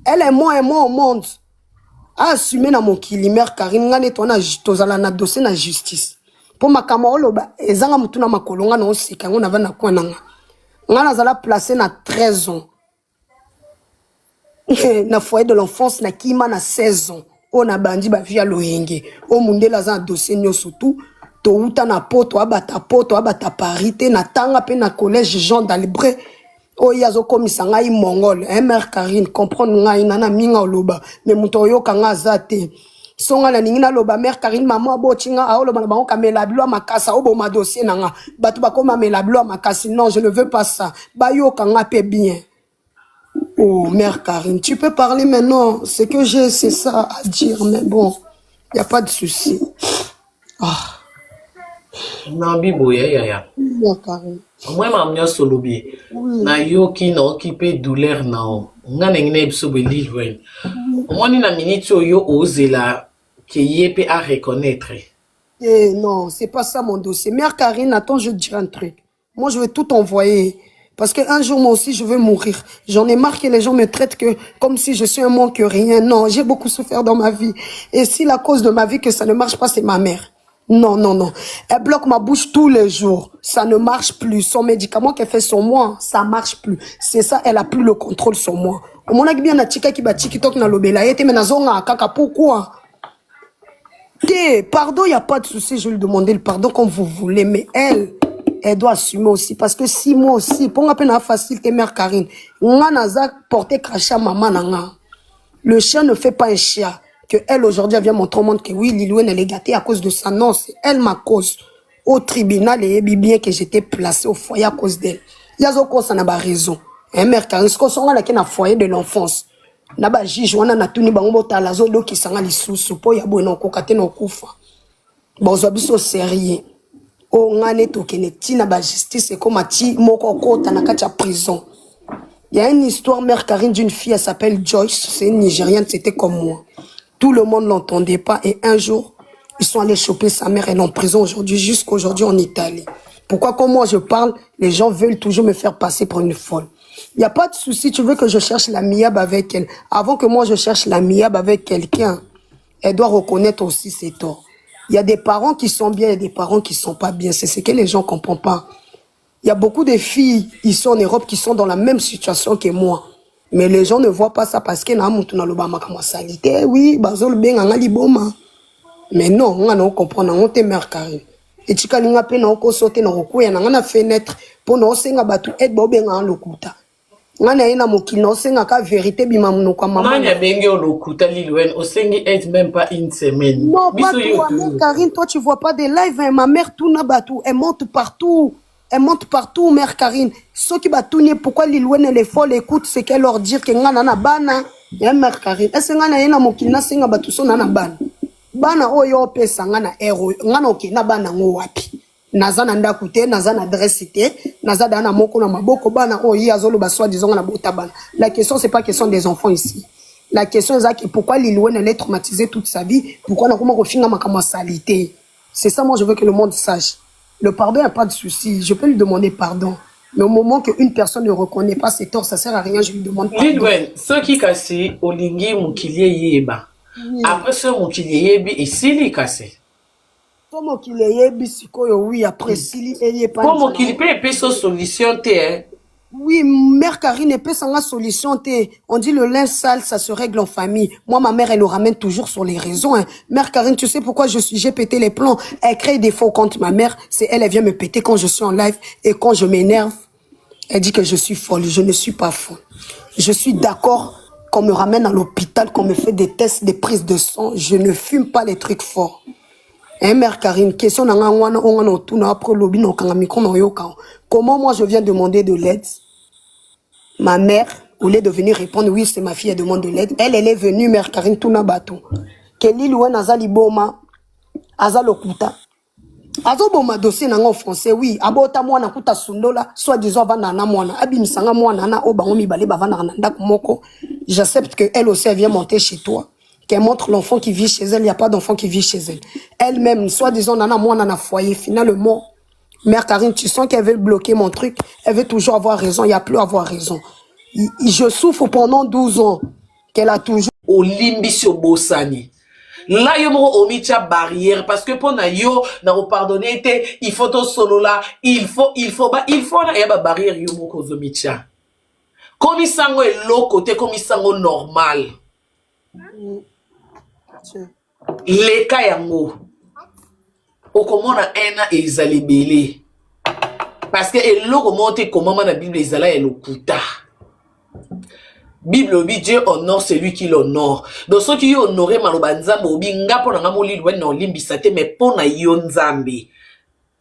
Elle et moi au monde. A assumé na mon kilimère Karine ngane tona tozala na dossier na justice. Pour ma camarade ba ezanga mutuna makolonga na osika ngona va na kwa nanga. Ngana zala placé na 13 ans. Na foyer de l'enfance na kima na 16 ans. On a bandi ba via loyenge. O mundela za dossier nyoso tout. To uta na poto abata parité na tanga pe na collège Jean d'Albret. Oh, yazo komisa ngai mongol, mère Karine, comprendre ngai nana minga oloba, mais muto yo kanga zate. Songa na ningina loba mère Karine maman botinga a oloba na bango kamela bilo makasa obo ma dossier nanga. Batu bakoma mela bilo makasi non, je ne veux pas ça. Ba yo kanga pe bien. Oh, mère Karine, tu peux parler maintenant, ce que j'ai c'est ça à dire mais bon, y a pas de souci. Ah. Non, bibo ya. Mère Karine. Moi mamnya solobi na yoki na occupé douleur na o ngane ngene biso beli loin omoni na minute yo ozela ke yepé à reconnaître. Eh non, c'est pas ça mon dossier. Mère Karine, attends, je te dirai un truc. Moi, je vais tout envoyer. Parce qu'un jour, moi aussi, je veux mourir. J'en ai marre que les gens me traitent comme si je suis un moins que rien. Non, j'ai beaucoup souffert dans ma vie. Et si la cause de ma vie que ça ne marche pas, c'est ma mère. Non, non, non. Elle bloque ma bouche tous les jours. Ça ne marche plus. Son médicament qu'elle fait sur moi, ça marche plus. C'est ça, elle a plus le contrôle sur moi. Mon a bien na tika ki ba TikTok na lobela yete mais na zonga kaka pourquoi? Pardon, il y a pas de souci, je vais lui demander le pardon comme vous voulez mais elle doit assumer aussi parce que si moi aussi pour nga pena facile que mère Karine, nga naza porter crachat maman nanga. Le chien ne fait pas un chien. Que elle aujourd'hui vient montrer au monde que oui, Lilouane elle est gâtée à cause de ça. Non, c'est elle ma cause. Au tribunal, et bien que j'étais placée au foyer à cause d'elle. Il y a d'autres ça n'a pas raison. Mère Karine, ce qu'on s'en a qui na foyer de l'enfance. Na ba juge wana na tuni bango bota zo do ki sanga lisusu po ya bo na kokate na kufa. Bon zo biso sérieux. O ngane to keneti na ba justice et comme ati moko kota na kacha prison. Il y a une histoire mère Karine d'une fille, elle s'appelle Joyce, c'est une Nigériane, c'était comme moi. Tout le monde l'entendait pas et un jour, ils sont allés choper sa mère, elle est en prison aujourd'hui, jusqu'aujourd'hui en Italie. Pourquoi quand moi je parle, les gens veulent toujours me faire passer pour une folle. Il n'y a pas de souci, tu veux que je cherche la miab avec elle. Avant que moi je cherche la miab avec quelqu'un, elle doit reconnaître aussi ses torts. Il y a des parents qui sont bien et des parents qui sont pas bien. C'est ce que les gens ne comprennent pas. Il y a beaucoup de filles ici en Europe qui sont dans la même situation que moi. Mais les gens ne voient pas ça parce que na mutu na lobama kama salité. Oui, bazol benga ngali boma. Mais non, on ne comprend pas, on te mère Karine. Et tu kalinga pe na oko sauter na oko ya na fenêtre pour na osenga batu et bo benga lokuta. Ngana ina mokili na osenga ka vérité bima munoko maman. Nanya benga lokuta Lilouane, osengi aide même pas une semaine. Non, pas toi, mère Karine, toi tu vois pas des lives, hein. Ma mère tourne batu, elle monte partout. Elle monte partout, mère Karine. Ceux qui battent, pourquoi Lilouane elle est folle, écoute ce qu'elle leur dit que ngana na bana. Ya mère Karine. Est-ce que ngana yena mokili na senga batu so na bana. Bana oyo pesa ngana ero ngana oki na bana ngo wapi. Naza na ndaku te, naza na adresse te, naza dana moko na maboko bana oyo azolo ba soi disant na bota bana. La question c'est pas question des enfants ici. La question est que pourquoi Lilouane elle est traumatisée toute sa vie, pourquoi na comment refinga makama salité. C'est ça moi je veux que le monde sache. Le pardon, il n'y a pas de souci. Je peux lui demander pardon. Mais au moment qu'une personne ne reconnaît pas ses torts, ça ne sert à rien, je lui demande pardon. Lilouane, ce qui casse, Olingi Moukilie Yeba. Après ce Moukilie Yebi, et Sili casse. Comme Moukilie Yebi, oui, après Sili Yeba. Comme Moukilie peut épée sa solution, Oui, mère Karine peut sans la solution. On dit le linge sale, ça se règle en famille. Moi, ma mère, elle le ramène toujours sur les réseaux. Hein. Mère Karine, tu sais pourquoi j'ai pété les plombs. Elle crée des faux comptes. Ma mère, c'est elle vient me péter quand je suis en live. Et quand je m'énerve, elle dit que je suis folle. Je ne suis pas folle. Je suis d'accord qu'on me ramène à l'hôpital, qu'on me fait des tests, des prises de sang. Je ne fume pas les trucs forts. Hein, mère Karine, question comment moi je viens demander de l'aide? Ma mère, au lieu de venir répondre, oui, c'est ma fille, elle demande de l'aide. Elle est venue, mère Karine, tout na bateau. Kelly Louen Azali Boma, Azalokuta. Azoboma dossier en français, oui. Abota mwana kuta sundola, soit disant vanana mwana. Abimisanga mwana na obangomi bale bavana ndak moko. J'accepte que elle aussi elle vient monter chez toi. Qu'elle montre l'enfant qui vit chez elle, il n'y a pas d'enfant qui vit chez elle. Elle-même, soit disant nana mwana na foyer, finalement. Mère Karine, tu sens qu'elle veut bloquer mon truc. Elle veut toujours avoir raison. Il n'y a plus à avoir raison. Je souffre pendant 12 ans. Qu'elle a toujours... Olimbisio Bosani. Là, yo mo omitia barrière parce que pour na yo na pardonner il faut to solo là, il faut na yaba barrière yo mo ko zomitia. Comme isango est l'autre côté comme isango normal. Les cas yango. Okomona ena ezali belé. Parce que eloko monte comment na Bible ezala elokuta. Bible obi Dieu honore celui qui l'honore. Donc ceux qui honorent maloba nzambe obi nga pona nga moli lwen na olimbisa te mais pona yo nzambe.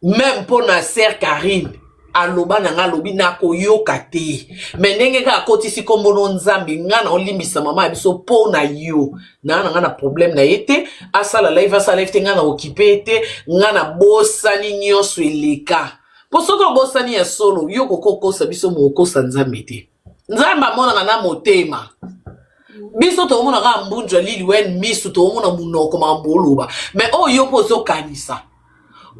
Même pona sœur Karine aloba na nga lobi na koyoka te. Mais ndenge ka akotisi kombono nzambe nga na olimbisa mama biso pona yo. Na nga problème na yete asala live te nga na occupé te nga na bosani nyonso eleka. Po soko bosani ya solo yo kokoko sabiso moko nzambe te. Nzamba mona na motema. Biso to mona ga mbunjwa lili wen misu to mona munoko mamboluba. Mais oyo pozo kanisa.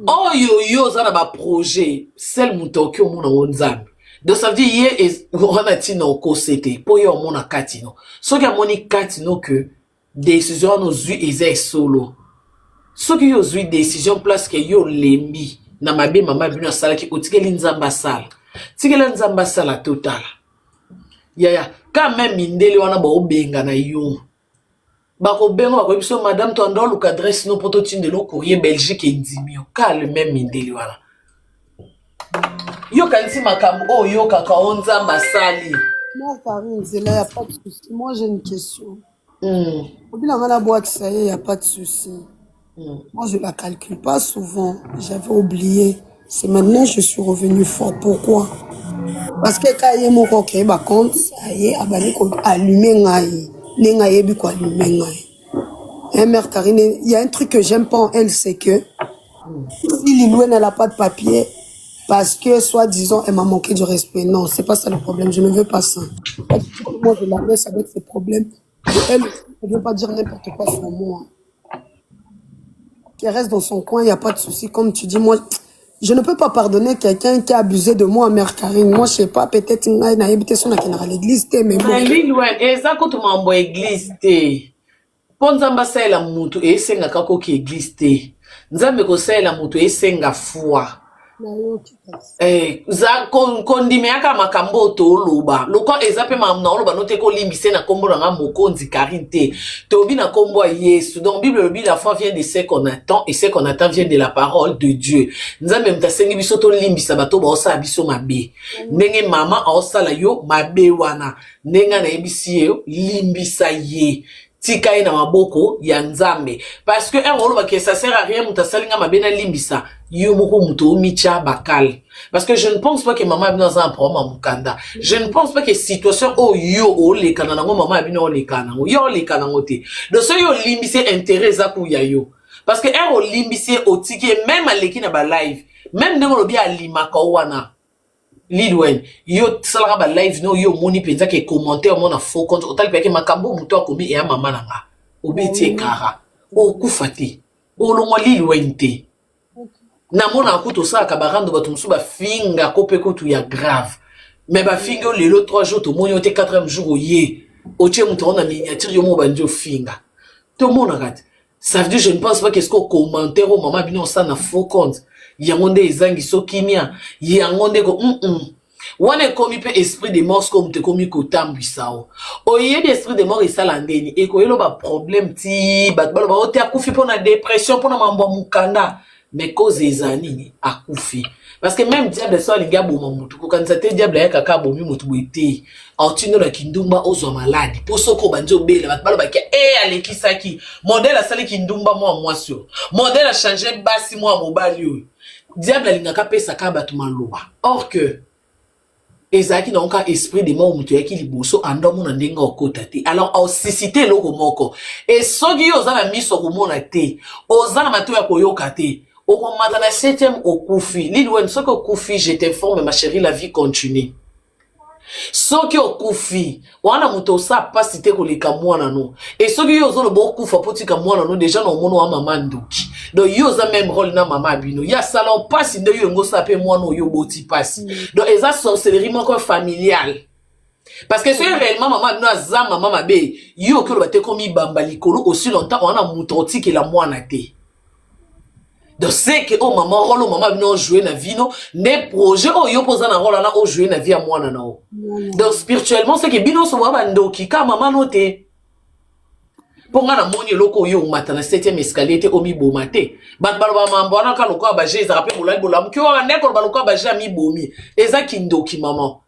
Oyo yo za na ba projet sel mutoki o mona nzambe. Donc ça veut dire ye on tino ko sete po yo mona katino. So ki moni katino que décision no zui eze solo. So ki yo zui décision place que yo lembi na mabe mama bino sala ki otikeli nzamba sala. Tikela nzamba sala total. Yaya, quand même mindeli wana ba obenga na yo. Ba ko benga ba biso madame to ando lu adresse no prototine de lo courrier Belgique et Ndimio. Ka le même mindeli wana. Yo kanti makambo o yo kaka onza mbasali. Moi Karine, c'est là, y a pas de souci. Moi j'ai une question. Au bout de la boîte ça y est, y a pas de souci. Moi je la calcule pas souvent, j'avais oublié. C'est maintenant je suis revenu fort. Pourquoi? Parce que quand il y a mon coquet, bah compte, ça y est, abali ko allumer ngai, nengaye bi ko allumer ngai. Mère Karine, il y a un truc que j'aime pas en elle, c'est que si Lilouane elle a pas de papier, parce que soi-disant elle m'a manqué de respect. Non, c'est pas ça le problème. Je ne veux pas ça. Moi je la laisse avec ses problèmes. Et elle ne veut pas dire n'importe quoi sur moi. Qu'elle reste dans son coin, il y a pas de souci. Comme tu dis, moi. Je ne peux pas pardonner quelqu'un qui a abusé de moi, mère Karine. Moi, je sais pas, peut-être qu'il a habité son à l'église, mais bon. Lilouane, eza ko tumambo église te. Ponzamba sa la mutu e senga kako ki église te. Nzambe ko sa la mutu e senga foi. Za kondime yaka makambo to loba. Loko ezape mamna loba no te ko limbise na kombo na mokonzi Karine te. To bi na kombo Yesu. Donc Bible le la foi vient de ce qu'on attend et ce qu'on attend vient de la parole de Dieu. Nzambe mtasengi biso to limbisa bato ba osa biso mabe. Ndenge mama osala yo mabe wana. Nenga na ebisi yo limbisa ye. Tika na maboko ya nzambe. Parce que un rôle que ça sert à rien mutasalinga mabena limbisa. Yo moko muto micha bakal. Parce que je ne pense pas que maman est dans un problème à Mukanda. Je ne pense pas que situation oh yo o le kanana maman abino o le kanana. Yo le kanana te. Donc ça yo limbise intérêt za ku ya yo. Parce que un rôle limbise o tiki même à l'équipe na ba live. Même de bi alima ka wana. Lidwen, yo salara ba live no yo moni penza ke commentaire mon na faux compte otal pe ke makambo muto akomi e mama nanga obeti kara o kufati o lo mo Lidwen te na mona akuto sa ka barando bato musu ba finga ko pe ko tu ya grave mais ba finga lelo 3 jours to moni o te 4e jour ye o che muto na miniature yo mo banjo finga to mona kat ça veut dire je ne pense pas qu'est-ce qu'on commentaire au maman bino ça na faux compte yangonde ezangi so kimia yangonde ko wana komi pe esprit de mort comme te komi kotambwisa o oyebi esprit de mort esala ndeni ekoyelo ba problème ti bato baloba ote akufi mpona dépression mpona mambo ya mokanda mais cause eza nini akufi parce que même diable so alingi aboma mutu kokanisa te diable ayaka kaka abomi mutu boye te aotindolaki ndumba ozwa maladi mpo soki obandi obela bato balobaki alekisaki modele asalaki ndumba mwa mwasi oyo modele achange basi mwa mobali oyo diable alingaka apesaka bato maloba or que ezalaki na onka esprit de mort mutu yaki liboso andomona ndenge okota te alors osisite eloko moko e soki yo oza na miso komona te oza na matoi ya koyoka te okomata na 7e okufi lilwen soki okufi je t'informe ma chérie la vie continue soki okufi wana mutu osa pasi te koleka mwana no e soki yo ozoloba okufa po tika mwana no deja na omona wa mama ndoki donc yo oza même rôle na mama bino ya sala opasi nde yo ngosa pe mwana oyo boti pasi donc eza sorcellerie moko familiale parce que c'est réellement maman bino aza mama mabe yo okoloba te komi bamba likolo aussi longtemps wana mutu otikela mwana te donc c'est que oh maman rôle oh maman bino jouer na vie no ne projet oh yo posa na rôle na oh jouer na vie ya mwana na o donc spirituellement c'est que bino so ba ndoki ka maman no te ponga na moni loko yo mata na 7e escalier te omi boma te bat baloba mambo na ka loko ba je za rappel bolai bolam ki wa ne ko ba loko ba je mi bomi eza kindoki maman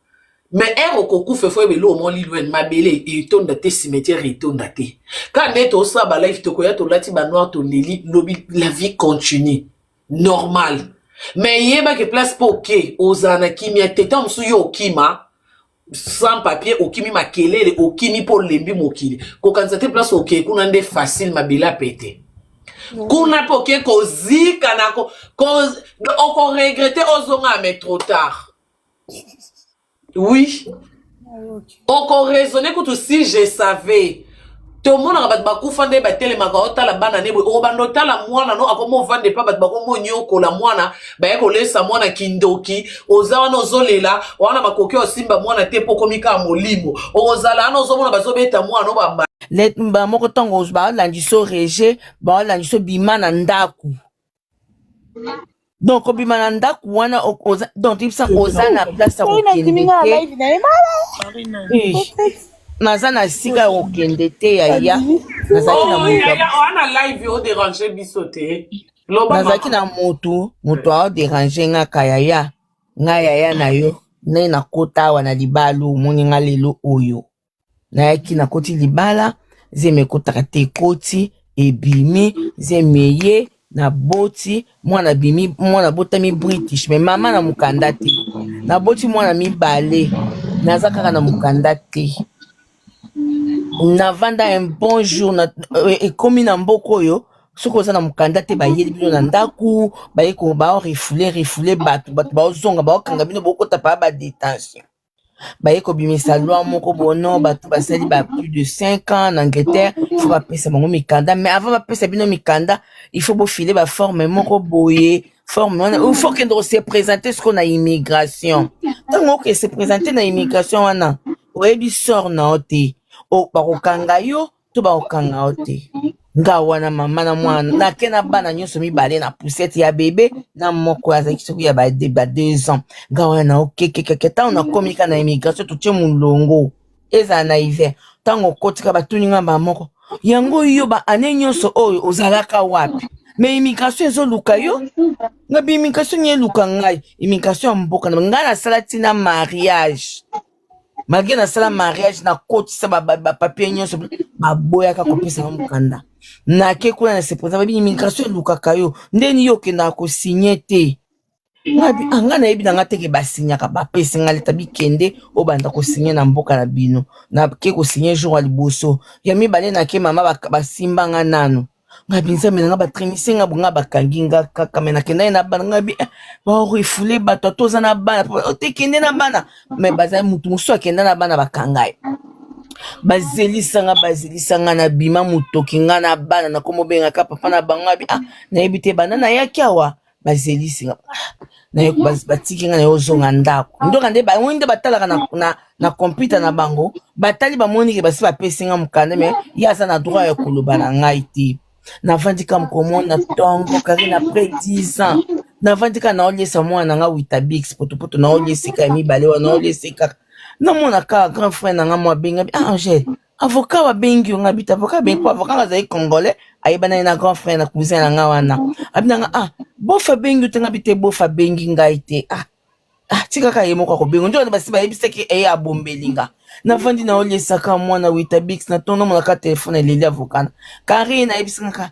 mais ero kokufa fo ebelo mo lilwen mabele etonda te cimetière etonda te quand neto sa ba life to koya to lati ba noir to leli lobi la vie continue normal mais yeba ke place poke ozana kimia tetam su yo kima sans papier okimi makelele okimi po lembi mokili kokanza te place ok kuna nde facile mabela pete kuna poke kozika nako oko regretter ozonga mais trop tard. Oui. Oko raisonner que si je savais tout le monde a bakufa nde batelemaka otala bana nebo obando tala mwana no akomo vande pa bat bakomo nyoko la mwana ba yakolesa mwana kindoki ozawa no zolela wana makoki osimba mwana te pokomika molimo ozala no zomona bazobeta mwana obamba let mba moko tongo ba landiso reje ba landiso bimana ndaku donc obimana ndaku wana donc ibsa ozana place naza na sika okende te yaya nazaki na moto wana live o déranger biso te nazaki na moto ao déranger nga kayaya nga yaya na yo ne na kota awa na libala omoni nga lelo oyo nayaki na koti libala zeme kotaka te koti ebimi zemeye na boti mwana bimi mwana botami British mais mama na mukanda te na boti mwana mibale naza kaka na mukanda te navanda un bon jour na ekomi na mboko oyo soki oza na mukanda te bayeli bino na ndaku bayeko baorefule bato baozonga baokanga bino bokota pa badetention bayeko bimisa loi moko bono bato basali ba plus de 5 ans en Angleterre il faut bapesa bango mikanda mais avant bapesa bino mikanda il faut bofile ba forme moko boye forme wana il faut que se présenter ce qu'on a immigration tango que se présenter na immigration wana oyebi sort na ote o bakokanga yo to bakokanga ote nga wana mama na mwana nakena bana nyonso mibale na poussette ya bébé na moko azaki soki ya ba 2 ans nga wana okekekeke tango nakomika na immigration totie mulongo eza na hiver tango kotika batuninga ba moko yango yo ba ane nyonso oyo ozalaka wapi mais immigration ezoluka yo nga bi immigration nyeluka ngai immigration mboka na nga na salati na mariage malgré na sala mariage na kotisa ba papier nyonso baboyaka kopesa mukanda na ke kuna na se présenter ba immigration elukaka yo ndeni yo kenda ko signer te ngabi anga na yebi na ngate ke ba signaka ba pesa ngaleta bikende obanda ko signer na mboka na bino na ke ko signer jour à liboso ya mibale na ke mama ba simbanga nano ngabi nzambe nga ba trinise nga bunga bakangi nga kaka mena kenda na bana ngabi ba refule bato toza na bana otekende na bana mais baza mutu muso akenda na bana bakangai bazilisanga na bima mutoki nga na bana na komobenga ka papa na bangabi na yebite bana na yaki awa bazelisinga na yo batiki nga na yo zonga ndako ndoka nde ba winde batalaka na computer na bango batali ba moni ke basi ba pesinga mukande mais yaza na droit ya koloba na ngai ti na vandi comme comment na tongo Karine après 10 ans navandika naolesa mwana nga Witabix potopoto naolesika ya mibale wa naolesika namona kaka grand frère nanga mwa benga Angèle avocat wa bengi nga bita avocat bengi po avocat ngazali congolais ayeba na grand frère na cousin nanga wana abinanga bofa bengi tenga bite bofa bengi ngai te tika ka yemo kwa bengo ndio basi bayebisaki abombelinga navandi naolesaka mwana Witabix na tono mona ka telefone leli avocat Karine ayebisaka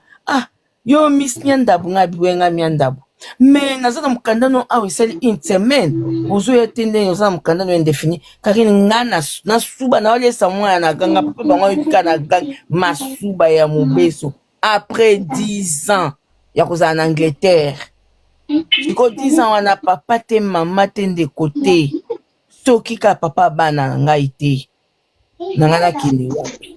yo miss Nyandabu nga biwenga Nyandabu mais naza na mukandano awa esali une semaine ozoya te ndenge oza na mukandano indéfini Karine nga na suba naolesa mwana na ganga papa bango yebika na ganga masuba ya mobeso après 10 ans ya kozala na Angleterre siko 10 ans wana papa te mama te ndeko te soki ka papa bana ngai te nanga nakende wapi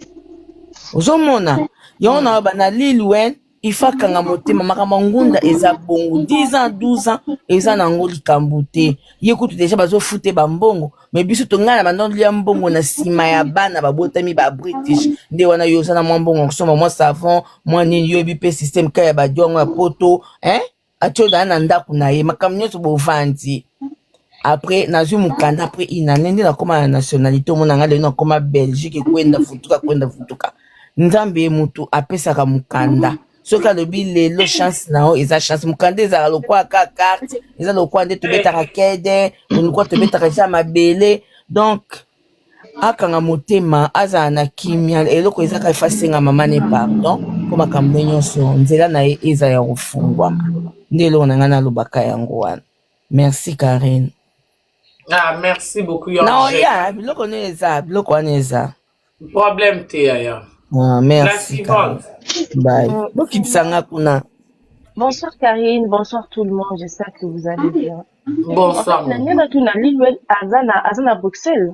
ozomona yango na bana lilwen ifakanga motema makambo ngunda eza bongo 10 ans 12 ans eza nango likambo te ye kutu deja bazofute bambongo me biso tongana bandon lia mbongo na sima ya bana babotami ba British nde wana yo sana mwa mbongo kusoma mwa savon mwa nini yo bipe system ka ya badiongo ya poto atio na ndaku na ye makambo nyonso bovandi après nazwi mukanda après inanende nakoma na nationalité omona nga lelo nakoma Belgique kwenda futuka nzambe mutu apesaka mukanda soki alobi lelo chance nao eza chance mukanda ezala lokwa ka carte eza lokwa nde tobetaka kede lokwa tobetaka ja mabele donc akanga motema azala na kimia eloko ezaka efasenga mama ne pardon po makambo nyonso nzela na ye eza ya kofungwama nde eloko na ngai nalobaka yango wana merci Karine. Merci beaucoup naoya biloko wana eza problème te yaya. Merci. Bye. Bonsoir Karine, bonsoir tout le monde, j'espère que vous allez bien. Bonsoir. En fait, Azana Bruxelles.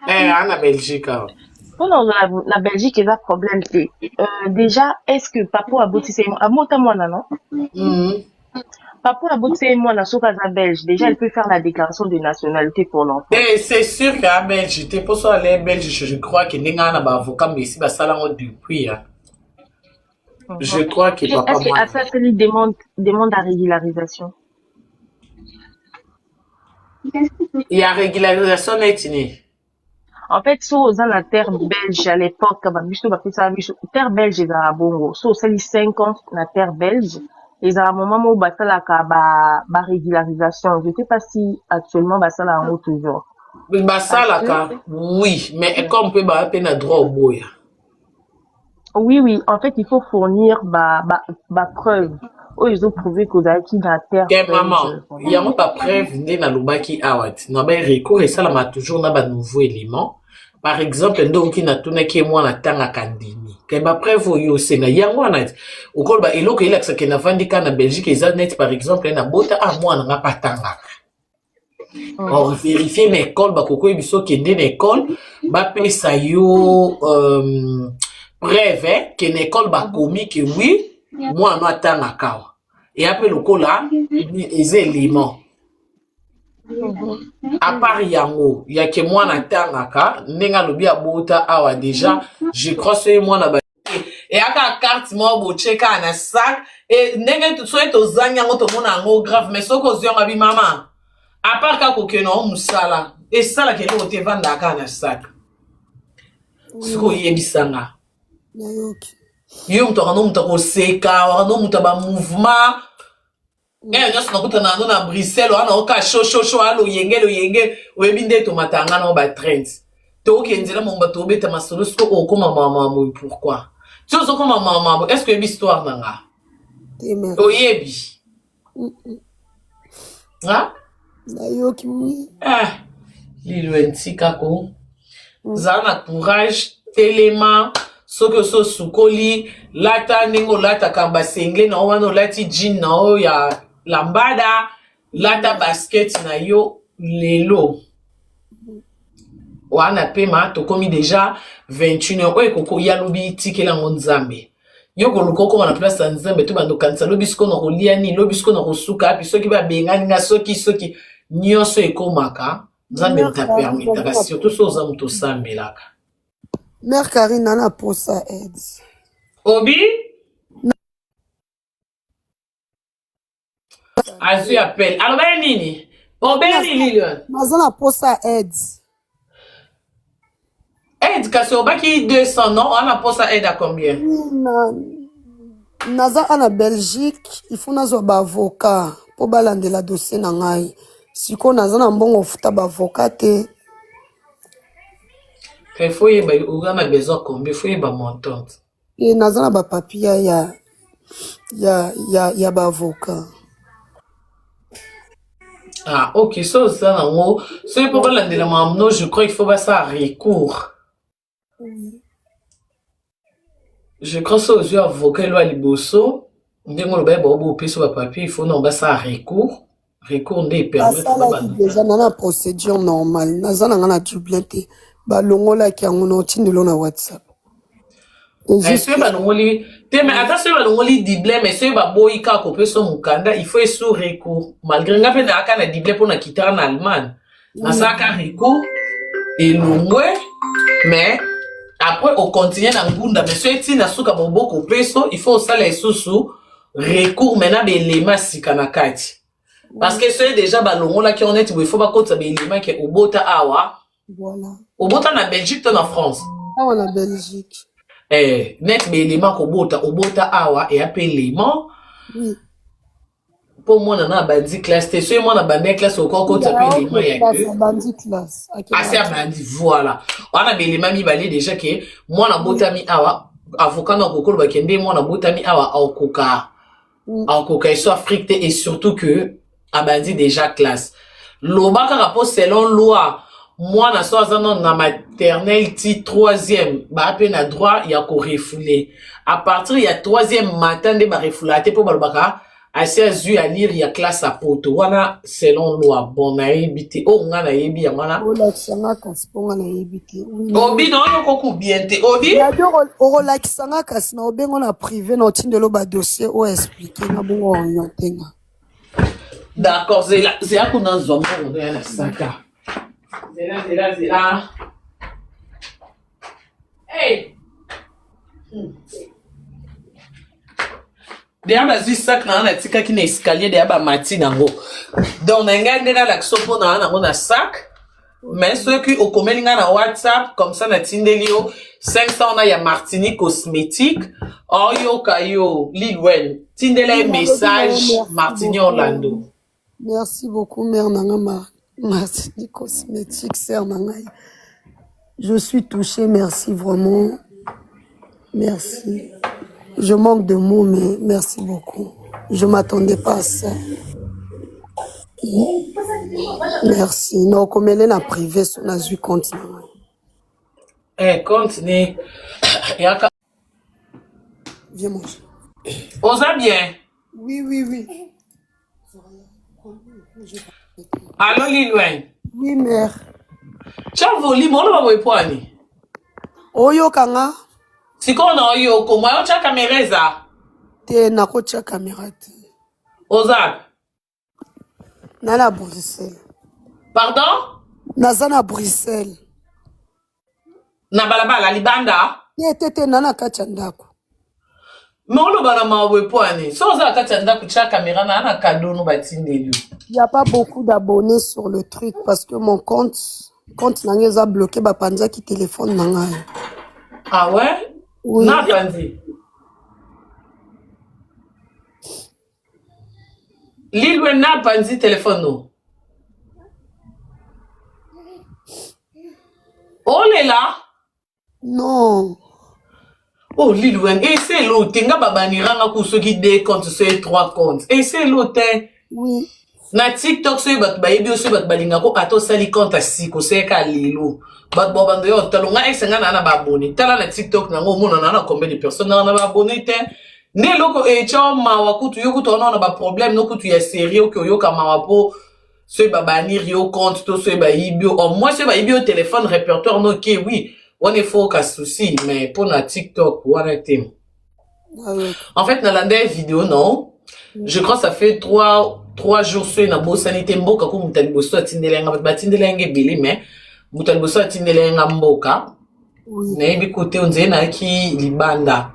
En Belgique. Non, la Belgique, il y a un problème. Déjà, est-ce que Papo a botté à Motamwana, non? Papo a botté moi la Sokaza belge. Déjà, elle peut faire la déclaration de nationalité pour l'enfant. Et c'est sûr qu'à Belgique, t'es pour ça aller belge, je crois qu'il n'y a pas avocat, mais ici, ça l'a depuis. Je crois qu'il va pas. Est-ce que Assassin demande la régularisation? Il y a régularisation ethnique. En fait, si aux la terre belge à l'époque, terre belge est à Bongo. Si c'est les 5 ans, la terre belge. Et à un moment où basala ba régularisation, je sais pas si actuellement basala en haut toujours. Basala oui, mais comme on peut ba peine droit au boya. Oui, en fait, il faut fournir ba preuve. Oh, ils ont prouvé que vous avez qui la terre. Maman, il y a pas preuve n'est na lobaki awat. Na ba recours et ça la m'a toujours na ba nouveau élément. Par exemple, ndo qui na tuna ki moi na tanga kandini. Que ba preuve yo senga yango na o ko ba eloko ila que na vandika na Belgique eza net par exemple na bota moi na patanga. On vérifie mes écoles ba koko biso ki ndé école ba pesa yo preuve que l'école ba commis que oui moi na tanga kawa. Et après le là les éléments. À part yango, il y a que moi na tangaka, nenga lobi abota awa déjà, je crois que moi na ba et aka carte mo bo cheka na sac et nenga tout soit to zanya ngo to mona ngo grave mais soko zionga bi mama. À part ka kokeno musala et ça la kelo te vanda ka na sac. Soko yebisanga. Yo mto kano mto ko seka, kano mto ba mouvement. Nyos nakuta na na Bruxelles wana oka show alo yenge webinde to matanga na ba trend to okenzela mo bato beta masolo sko okoma mama pourquoi tu so koma mama est-ce que histoire nanga oyebi nayoki oui lilwentika ko zana courage telema soko so sukoli lata ningo lata kamba sengle na wana lati jean na o ya lambada lata basket na yo lelo wana pema to komi déjà 21 heures oye koko ya lobi tikela nzambe yo ko lukoko na place ya nzambe to bando kanisa lobi siko na kolia ni lobi siko na kosuka api soki ba bengani nga soki nyonso ekomaka nzambe ta permettre surtout so za muto sambelaka. Mère Karine nana pour ça aide. Obi Azui appel. Alors, ben nini? Bon, ben nini, naza na posa aide. Aide, kasi au baki 200, non? On a posé aide à combien? Naza ana Belgique, il faut nazo ba avocat pour balandela dossier na ngai. Siko naza na mbongo futa ba avocat te. Il faut y avoir besoin combien? Il faut y avoir montante. Et naza na ba papier ya ba avocat. Ah, ok, ça, non. C'est pour balandela mamno, je crois qu'il faut pas ça recours. Je crois que c'est aux avocats, loi liboso. Dès qu'on va au sur le papier, il faut non pas ça recours. Recours ne permet pas. Déjà, dans la procédure normale, naza na ngana dublete. Ba longola ki angono tindelo na WhatsApp. Est-ce que ba longoli, mais attention ba longoli dible, mais c'est ba boy ka ko peso mukanda, il faut sous recours. Malgré nga pe na aka na dible pour na quitter en Allemagne. Na ça ka recours et longwe, mais après, on continue dans Gunda, mais si tu as souka beaucoup peso, il faut ça les sous recours maintenant l'élément si kanakati. Parce que c'est déjà balongo là qui on est, il faut pas compter l'élément qui est au bota awa. Voilà. Au bota na Belgique, en France. Ah, on a Belgique. Net l'élément au bota awa et appelé l'élément. Oui. Pour moi, on a bandi classe. C'est sûr, moi, on a bandi classe au corps quand tu appelles l'élément. Il y a que. Bandi classe. Ah, c'est un bandi, voilà. On a l'élément mi balé déjà que moi, on a bota mi awa. Avocat dans Koko, le Bakende, moi, on a bota mi awa au coca. Au coca, il soit fricté et surtout que, a bandi déjà classe. L'oba, quand rapport selon loi, moi, na soa zanon na maternelle, ti troisième, bah, à peine à droit, il y a qu'au refoulé. À partir, il y a troisième matin, de ba refoulate pour balbaka. Assez azu à lire, il y a classe à poto. Wana, selon loi, bon, na ebité. Oh, nga na ebi, ya wana. Oh, la tsanga kasponga na ebité. Obi, non, yon koku bien te. Obi? Ya dio, oro la kisanga kas na obengo na privé, na otindelo ba dossier, o expliqué, na bongo orientenga. D'accord, c'est là qu'on a un zombie, on doit y aller à Saka. C'est là. Hey! Derrière la zik sac na na tika ki na escalier derrière ba mati nango. Donc na nga ndena la sopo na nango na sac. Mais ceux qui au commun na WhatsApp comme ça na tindelio 500 na ya Martini cosmétique. Oh yo kayo Lil Wayne. Tindela message Martini Orlando. Merci beaucoup mère nanga Martini cosmétique sœur nanga. Je suis touchée, merci vraiment. Merci. Je manque de mots, mais merci beaucoup. Je ne m'attendais pas à ça. Merci. Non, comme elle est en privé, on a vu continuer. Continue. Viens manger. On a bien. Oui. Allô, Lil Wayne. Oui, mère. Tu as volé mon nom à poignet. Oyo kanga. Si qu'on a eu comment tu as caméra ça? Te na ko tia caméra te. Ozak. Nana Bruxelles. Pardon? Nazana Bruxelles. Na balabala libanda? Te nana kacha ndako. Mais on le bana mawe poignet. So Ozak katanda kucha caméra na na cadeau no batindeli. Il n'y a pas beaucoup d'abonnés sur le truc parce que mon compte n'a bloqué ba panza qui téléphone nanga. Ah ouais? Oui. Na panzi. Lil Wayne na panzi téléphone no. Oh là. Non. Oh Lil Wayne, et c'est l'autre. Tinga babaniranga ku soki 2 comptes, c'est 3 comptes. Et c'est l'autre. Oui. Na TikTok so bat bayebi so bat balinga ko ato sali compte asiko seka lelo. Bat bobando yo talonga esenga na ba abonné. Tala na TikTok na ngo mona na combien de personnes na ba abonné te. Ne loko e cha mawa kutu yo kutu na ba problème no kutu ya sérieux ko yo ka mawa po so ba banir yo compte to so ba yibio. Au moins so ba yibio téléphone répertoire no ke oui. On est faux qu'à souci mais pour na TikTok on a été. En fait na landa vidéo non. Je crois que ça fait 3 jours sur une bonne sanité mboka ko mutali boso atindelenga batindelenga ebele mais mutali boso atindelenga mboka na ebi côté on na ki libanda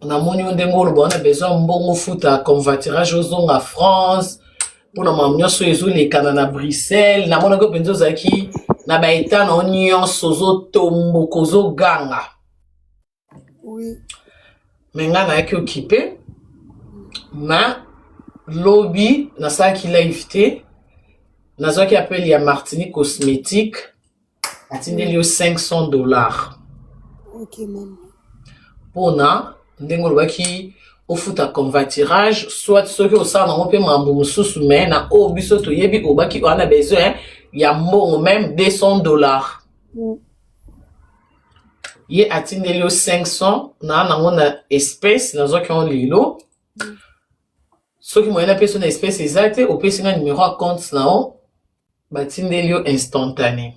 na moni ndenge oloba on a besoin mbongo futa convoiturage ozonga France mpona mamu nyonso ezolekana na Bruxelles namona ko mpenza ozalaki na baeta na nyonso ozotomboka ozoganga Oui. me nga nayaki okipe na lobi nasalaki live te nazwaki appel ya Martinique cosmétique atindeli yo $500 Ok, maman. mpona ndenge olobaki ofuta convoiturage soit soki osala nango mpe mambo mosusu me na oyo biso toyebi obaki wana besoin ya mbongo même $200 ye atindeli yo 500 na nango na espèce nazwaki yango lelo soki moyena mpe so na espèce eza te opesi nga numéro ya compte na yo batindeli yo instantané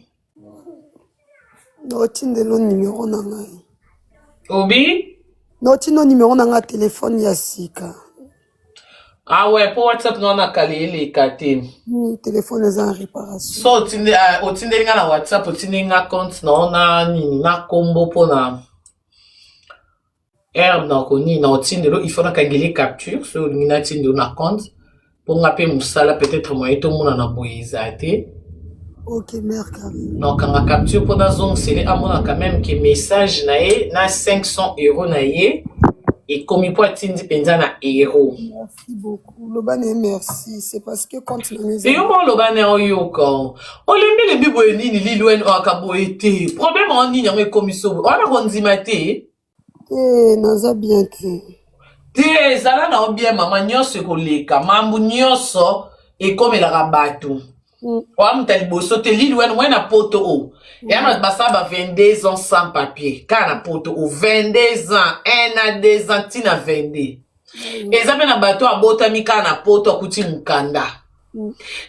Notindelo numéro na ngai. obi Notino numéro na nga téléphone ya sika. ah ouais po whatsapp na wana kala eleka te Téléphone eza en réparation. so otindeli nga na whatsapp otindeli nga compte na ona nini na kombo mpona herbe na konini na otindelo il faut nakangeli capture so olingi natindelo na compte mpo nga mpe mosala peut-être moye tomona na boye eza te Ok, mère Karine. nakanga capture mpo nazongisele amona quand même ke message na ye na 500 € na ye ekomi mpo atindi mpenza na euro Merci beaucoup. Lobane, merci. C'est parce que quand on est... eyo mo oloba na oyoka olembi boye nini lilweni oaka boye te problème o nini yango ekomi so boye wana kondima te naza bien te. te ezala na o bien mama nyonso ekoleka mambu nyonso ekomelaka bato oya muta liboso te lilweni mwe na poto o eyana basala ba 22 ans sans papier kaka na poto o 22 ans 1 à 2 ans ntina 22 eza mpe na bato abotami kaka na poto akuti mokanda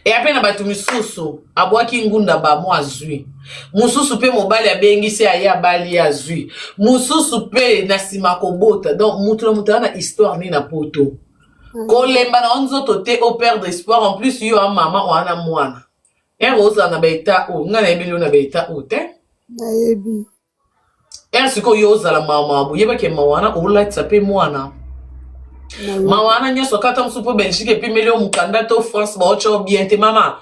eya mpe na bato misusu abwaki ngunda bamo azwi mosusu mpe mobali abengisi aye abali azwi mosusu mpe na nsima kobota donc mutu na mutu ana histoire nini na poto kolemba na nzoto te operdre espoir en plus yo amama wana mwana ere ozala na baeta o nga nayebeli yo na baeta o te Nayebi. ere sikoyo yo ozala mama boyebake mawana olatisa mpe mwana mawana nyonso kata mosusu mpo belgique epimeli yo mokanda to france baotya yo bien te mama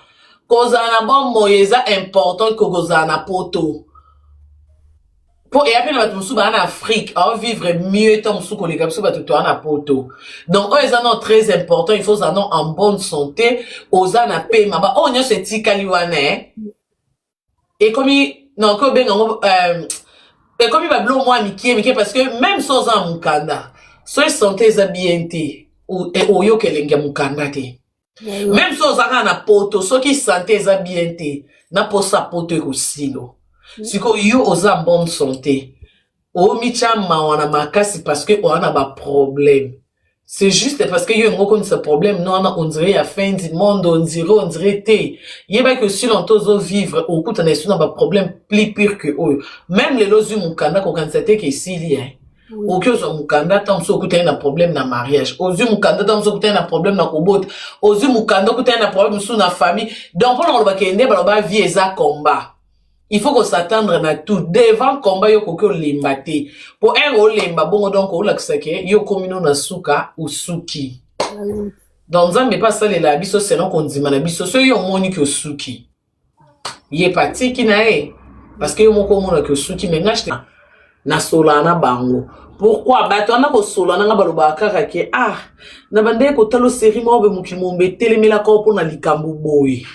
kozala na bomoi eza important ke kozala na poto mpo eya mpe na bato mosusu baa na afrique aovivre mieux ta mosusu koleka biso bato toa na poto donc oyo eza non très important il faut ozala non en bonne santé oza na pema ba oyo nyonso etikali wana ekomi non ke obenga yango ekomi babilo mwa mikie mikie parce que même so oza na mokanda so santé eza bien te oyoka elenge ya mokanda te même so oza kaka na poto soki santé eza bien te na posa poto ekosilo sikoyo yo oza en bonne santé omitya mawa na makasi parce que oza na baproblème c'est juste parce que yo yango okonisa problème no wana ondire ya fin du monde ondire te yebaki osi lonto ozovivre okutana esu na baproblème plus pire que oyo même lelo ozwi mokanda kokanisa te ke esili oki ozwa mokanda ta mosu okutani na problème na mariage ozwi mokanda ta mosu okutani na problème na kobota ozwi mokanda okutani na problème mosusu na famille donc mpona kolobaka ende baloba vie eza combat il faut qu'on s'attendre na tout devant combat yo koki olemba te po ere olemba bongo donc olakisake yo komino na suka osuki donc nzambe mpe asalela biso seno kondima na biso so yo omoni ki osuki ye patiki na ye parce que yo moko omonaki osuki me ngashte nasolana na bango pourquoi bato wana kosolana nga balobaka kaka ke na bandeye kotala série moko be mokili mombe etelemelaka mpona likambo boye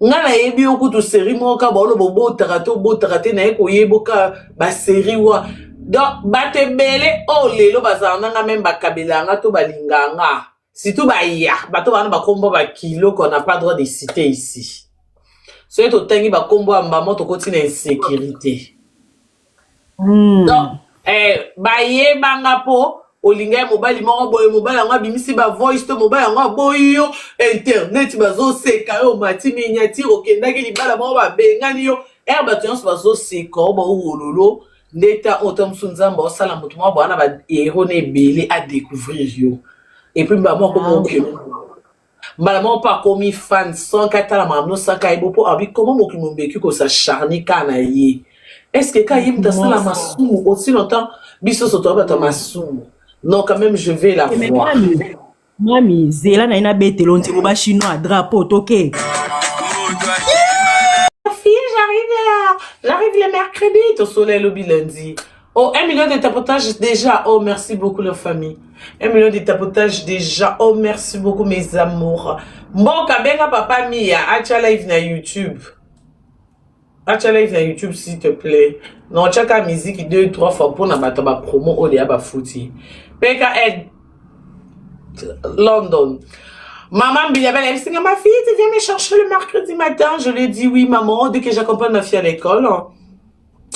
nga nayebi yo kutu série moko ka baoloba obotaka te naye koyeboka basérie wa donc bato ebele oyo lelo bazala nanga meme bakabelanga to balinganga surtout baya bato bana bakombo bakilo qu'on n'a pas droit de citer ici soki totangi bakombo ya mbamo tokoti na insécurité donc bayebanga po olinga mobali moko boye mobali yango abimisi bavoice to mobali yango aboyi yo internet bazoseka yo mati miniatire okendaki libala moko babengani yo ere bato nyonso bazoseka o baowololo ndeta ota mosu nzambe osala moto moko bowana bahero na ebele adécouvrir yo epuis bamoko mokilo mbala moko mpo akomi fan sonki atalama anosaka yebo mpo abi komo mokili mombeki kosacharni ka na ye est-ce que ka ye mutu asala masumu aussi longtemps Biso soto ba masumu. Non, quand même, je vais la voir. Mami, zela na ina betelo ntiko ba chinois drapeau toke. J'arrive le mercredi, au soleil le lundi. Oh, 1 million de tapotages déjà. Oh, merci beaucoup, la famille. 1 million de tapotages déjà. Oh, merci beaucoup, mes amours. Bon, Kabenga Papa Mia, Acha Live na YouTube. Acha Live na YouTube, s'il te plaît. Non, Chaka musique 2-3 fois pour na bataba promo au dia ba fouti. PKN London. Maman Bilabel, elle dit, ma fille, tu viens me chercher le mercredi matin. Je lui ai dit, oui, maman, dès que j'accompagne ma fille à l'école.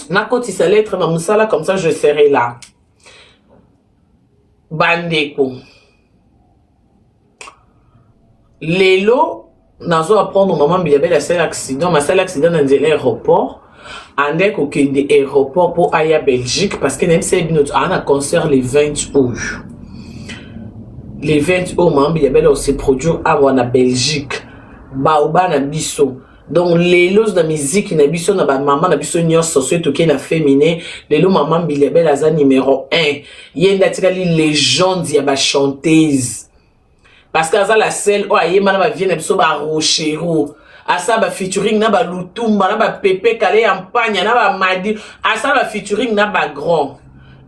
Nakoti sa lettre, ma moussala, comme ça, je serai là. Bandeko. Lelo, nazo apprendre maman Bilabel, elle a accident. Ma seule accident dans l'aéroport. Andek au Kende aéroport pour aller à Belgique. Parce que même si on a un concert les 20 août. Les 20 août, maman Bilabel, on se produit à Belgique. Baoba na biso. Donc les lots de musique na biso na ba maman na biso nyonso so toke na féminin lelo maman Bilabel aza numéro 1 yenda tikali légende ya ba chanteuse parce que aza la seule o ayema na ba vie na biso ba rochero asa ba featuring na ba lutumba na ba pepe kale ampanya na ba madi asa ba featuring na ba grand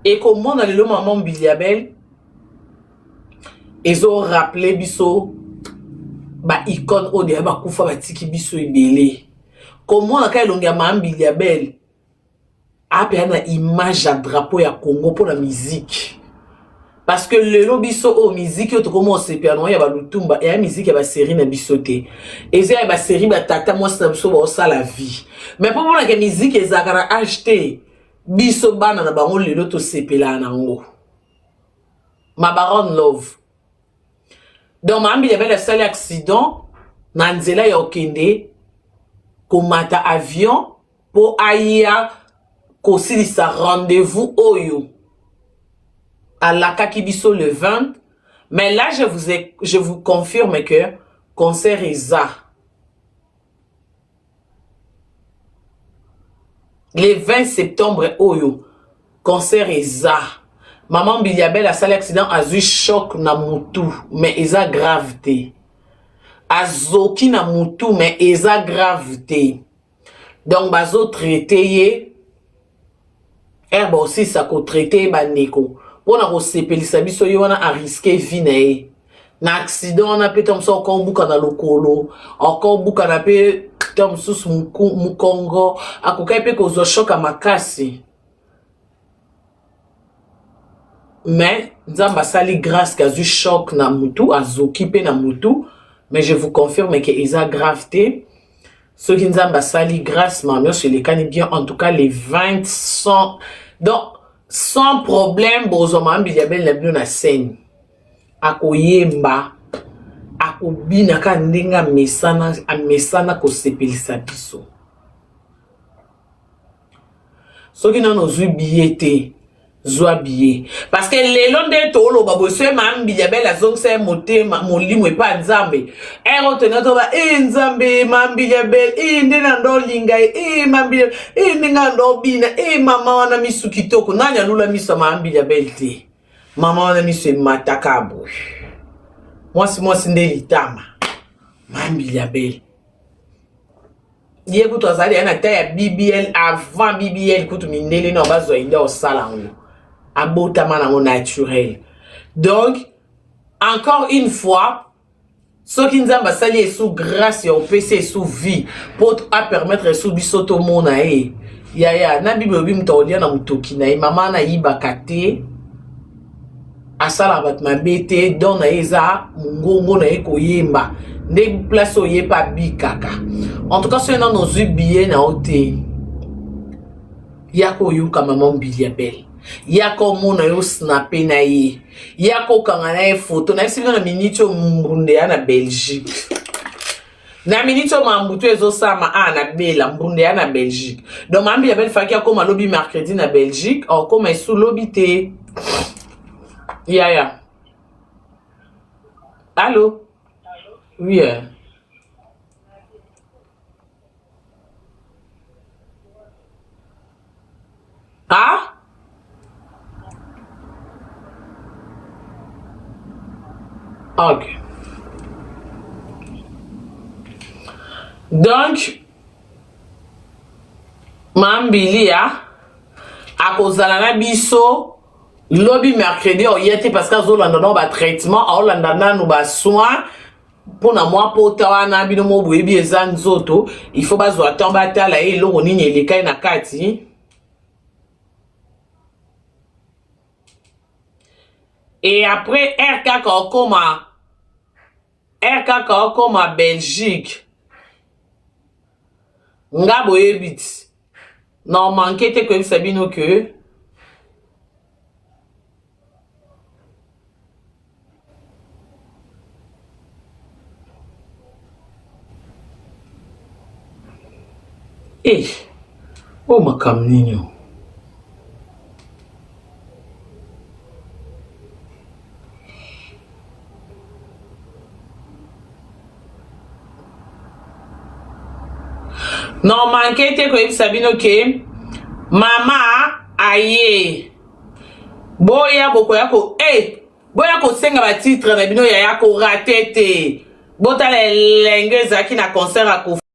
et comment na lelo maman Bilabel ezo rappeler biso ba icône au dia ba kufa ba tiki biso ebele comment na kai longa maman Bilabel a na image à drapeau ya Congo pour la musique parce que le lo biso o musique yo to commence piano ya ba lutumba ya musique ya ba série na biso te eza ya ba série ba tata moi na biso ba sa la vie mais pour moi que musique ezakara acheter biso bana na bango lelo to sepela na ngo ma baronne love. Donc, maman Bilabel a sali accident, nanzela ya okende, komata avion, pour aya, kosili sa rendez-vous oyo. À la Kakibiso le 20. Mais là, je vous confirme que, concert est ça. Le 20 septembre oyo, concert est ça. Maman Bilabel a sali accident a eu choc na mutu mais eza gravité. Azoki na mutu mais eza gravité. Donc bazo traité herbe aussi ça ko traité ba neko. Pona ko sepelisa biso yo wana a risquer vie na ye. Na accident na petom so ko buka na lokolo, encore buka na pe tom sus mukongo, akokai pe ko zo choc a makasi. Mais Nzamba sali grâce qu'a eu choc na mutu, a zokipe na mutu, mais je vous confirme que isa gravité. Ce qui Nzamba sali grâce, mamie, je les connais bien, en tout cas les 20 sont. Donc, sans problème, Bozoma Bilabel na bien na scène. Ako yemba, ako bina ka ndenga mesana ko sepelisa biso. Ce qui n'a nos billets Zwa billet. Parce que les longs de tolo, baboswe mam Bilabel a zong se moté molimo et pas nzambe. Retenant toba nzambe mam Bilabel ndenando linga mam Bilabel ndengando bina mama wana misu kitoko nanya lula misu mam Bilabel te. Mama wana misu matakabu. Moi si ndelitama. Mam Bilabel. Yé kuto azali ana taya BBL avant BBL kuto mindele no bazo inda au salon. Abotamana mon naturel. Donc, encore une fois, ce qui nous a sali sous grâce au PC sous vie pour permettre sous bisoto monae. Ya na bible bim taudia na mutoki na mama na yibakate asala bat mabete don na eza ngongo na eko yemba ndé place oye pa bikaka. En tout cas, c'est dans nos billets na ote. Yako yuka maman Bilabel. Yako mona yo snappé na ye. Yako kanga na ye photo. Na esi na minito mbunde na Belgique. Na minito mambutu ezo sama na bela mbunde na Belgique. Donc maman Bilabel faki akoma lobby mercredi na Belgique. Akoma sous lobby te. Ya. Allô? Oui. Ah? Ok. Donc, Mambilia, à cause de la biso, lobby mercredi, on y était parce que Zolanda n'a pas traitement, Zolanda n'a pas soin. Pour na moi pour tawana bino mo bwebi ezan zoto, il faut pas attendre batala et lo ni nyeleka na kati. Et après RK koma Belgique. Nga boyebit. Non manqué te que sabino que oh makam ninyo. Non manqué te que sabino que mama aye boya boko yako boya ko senga ba titre na bino ya yako raté te bota les lengue zaki na concert à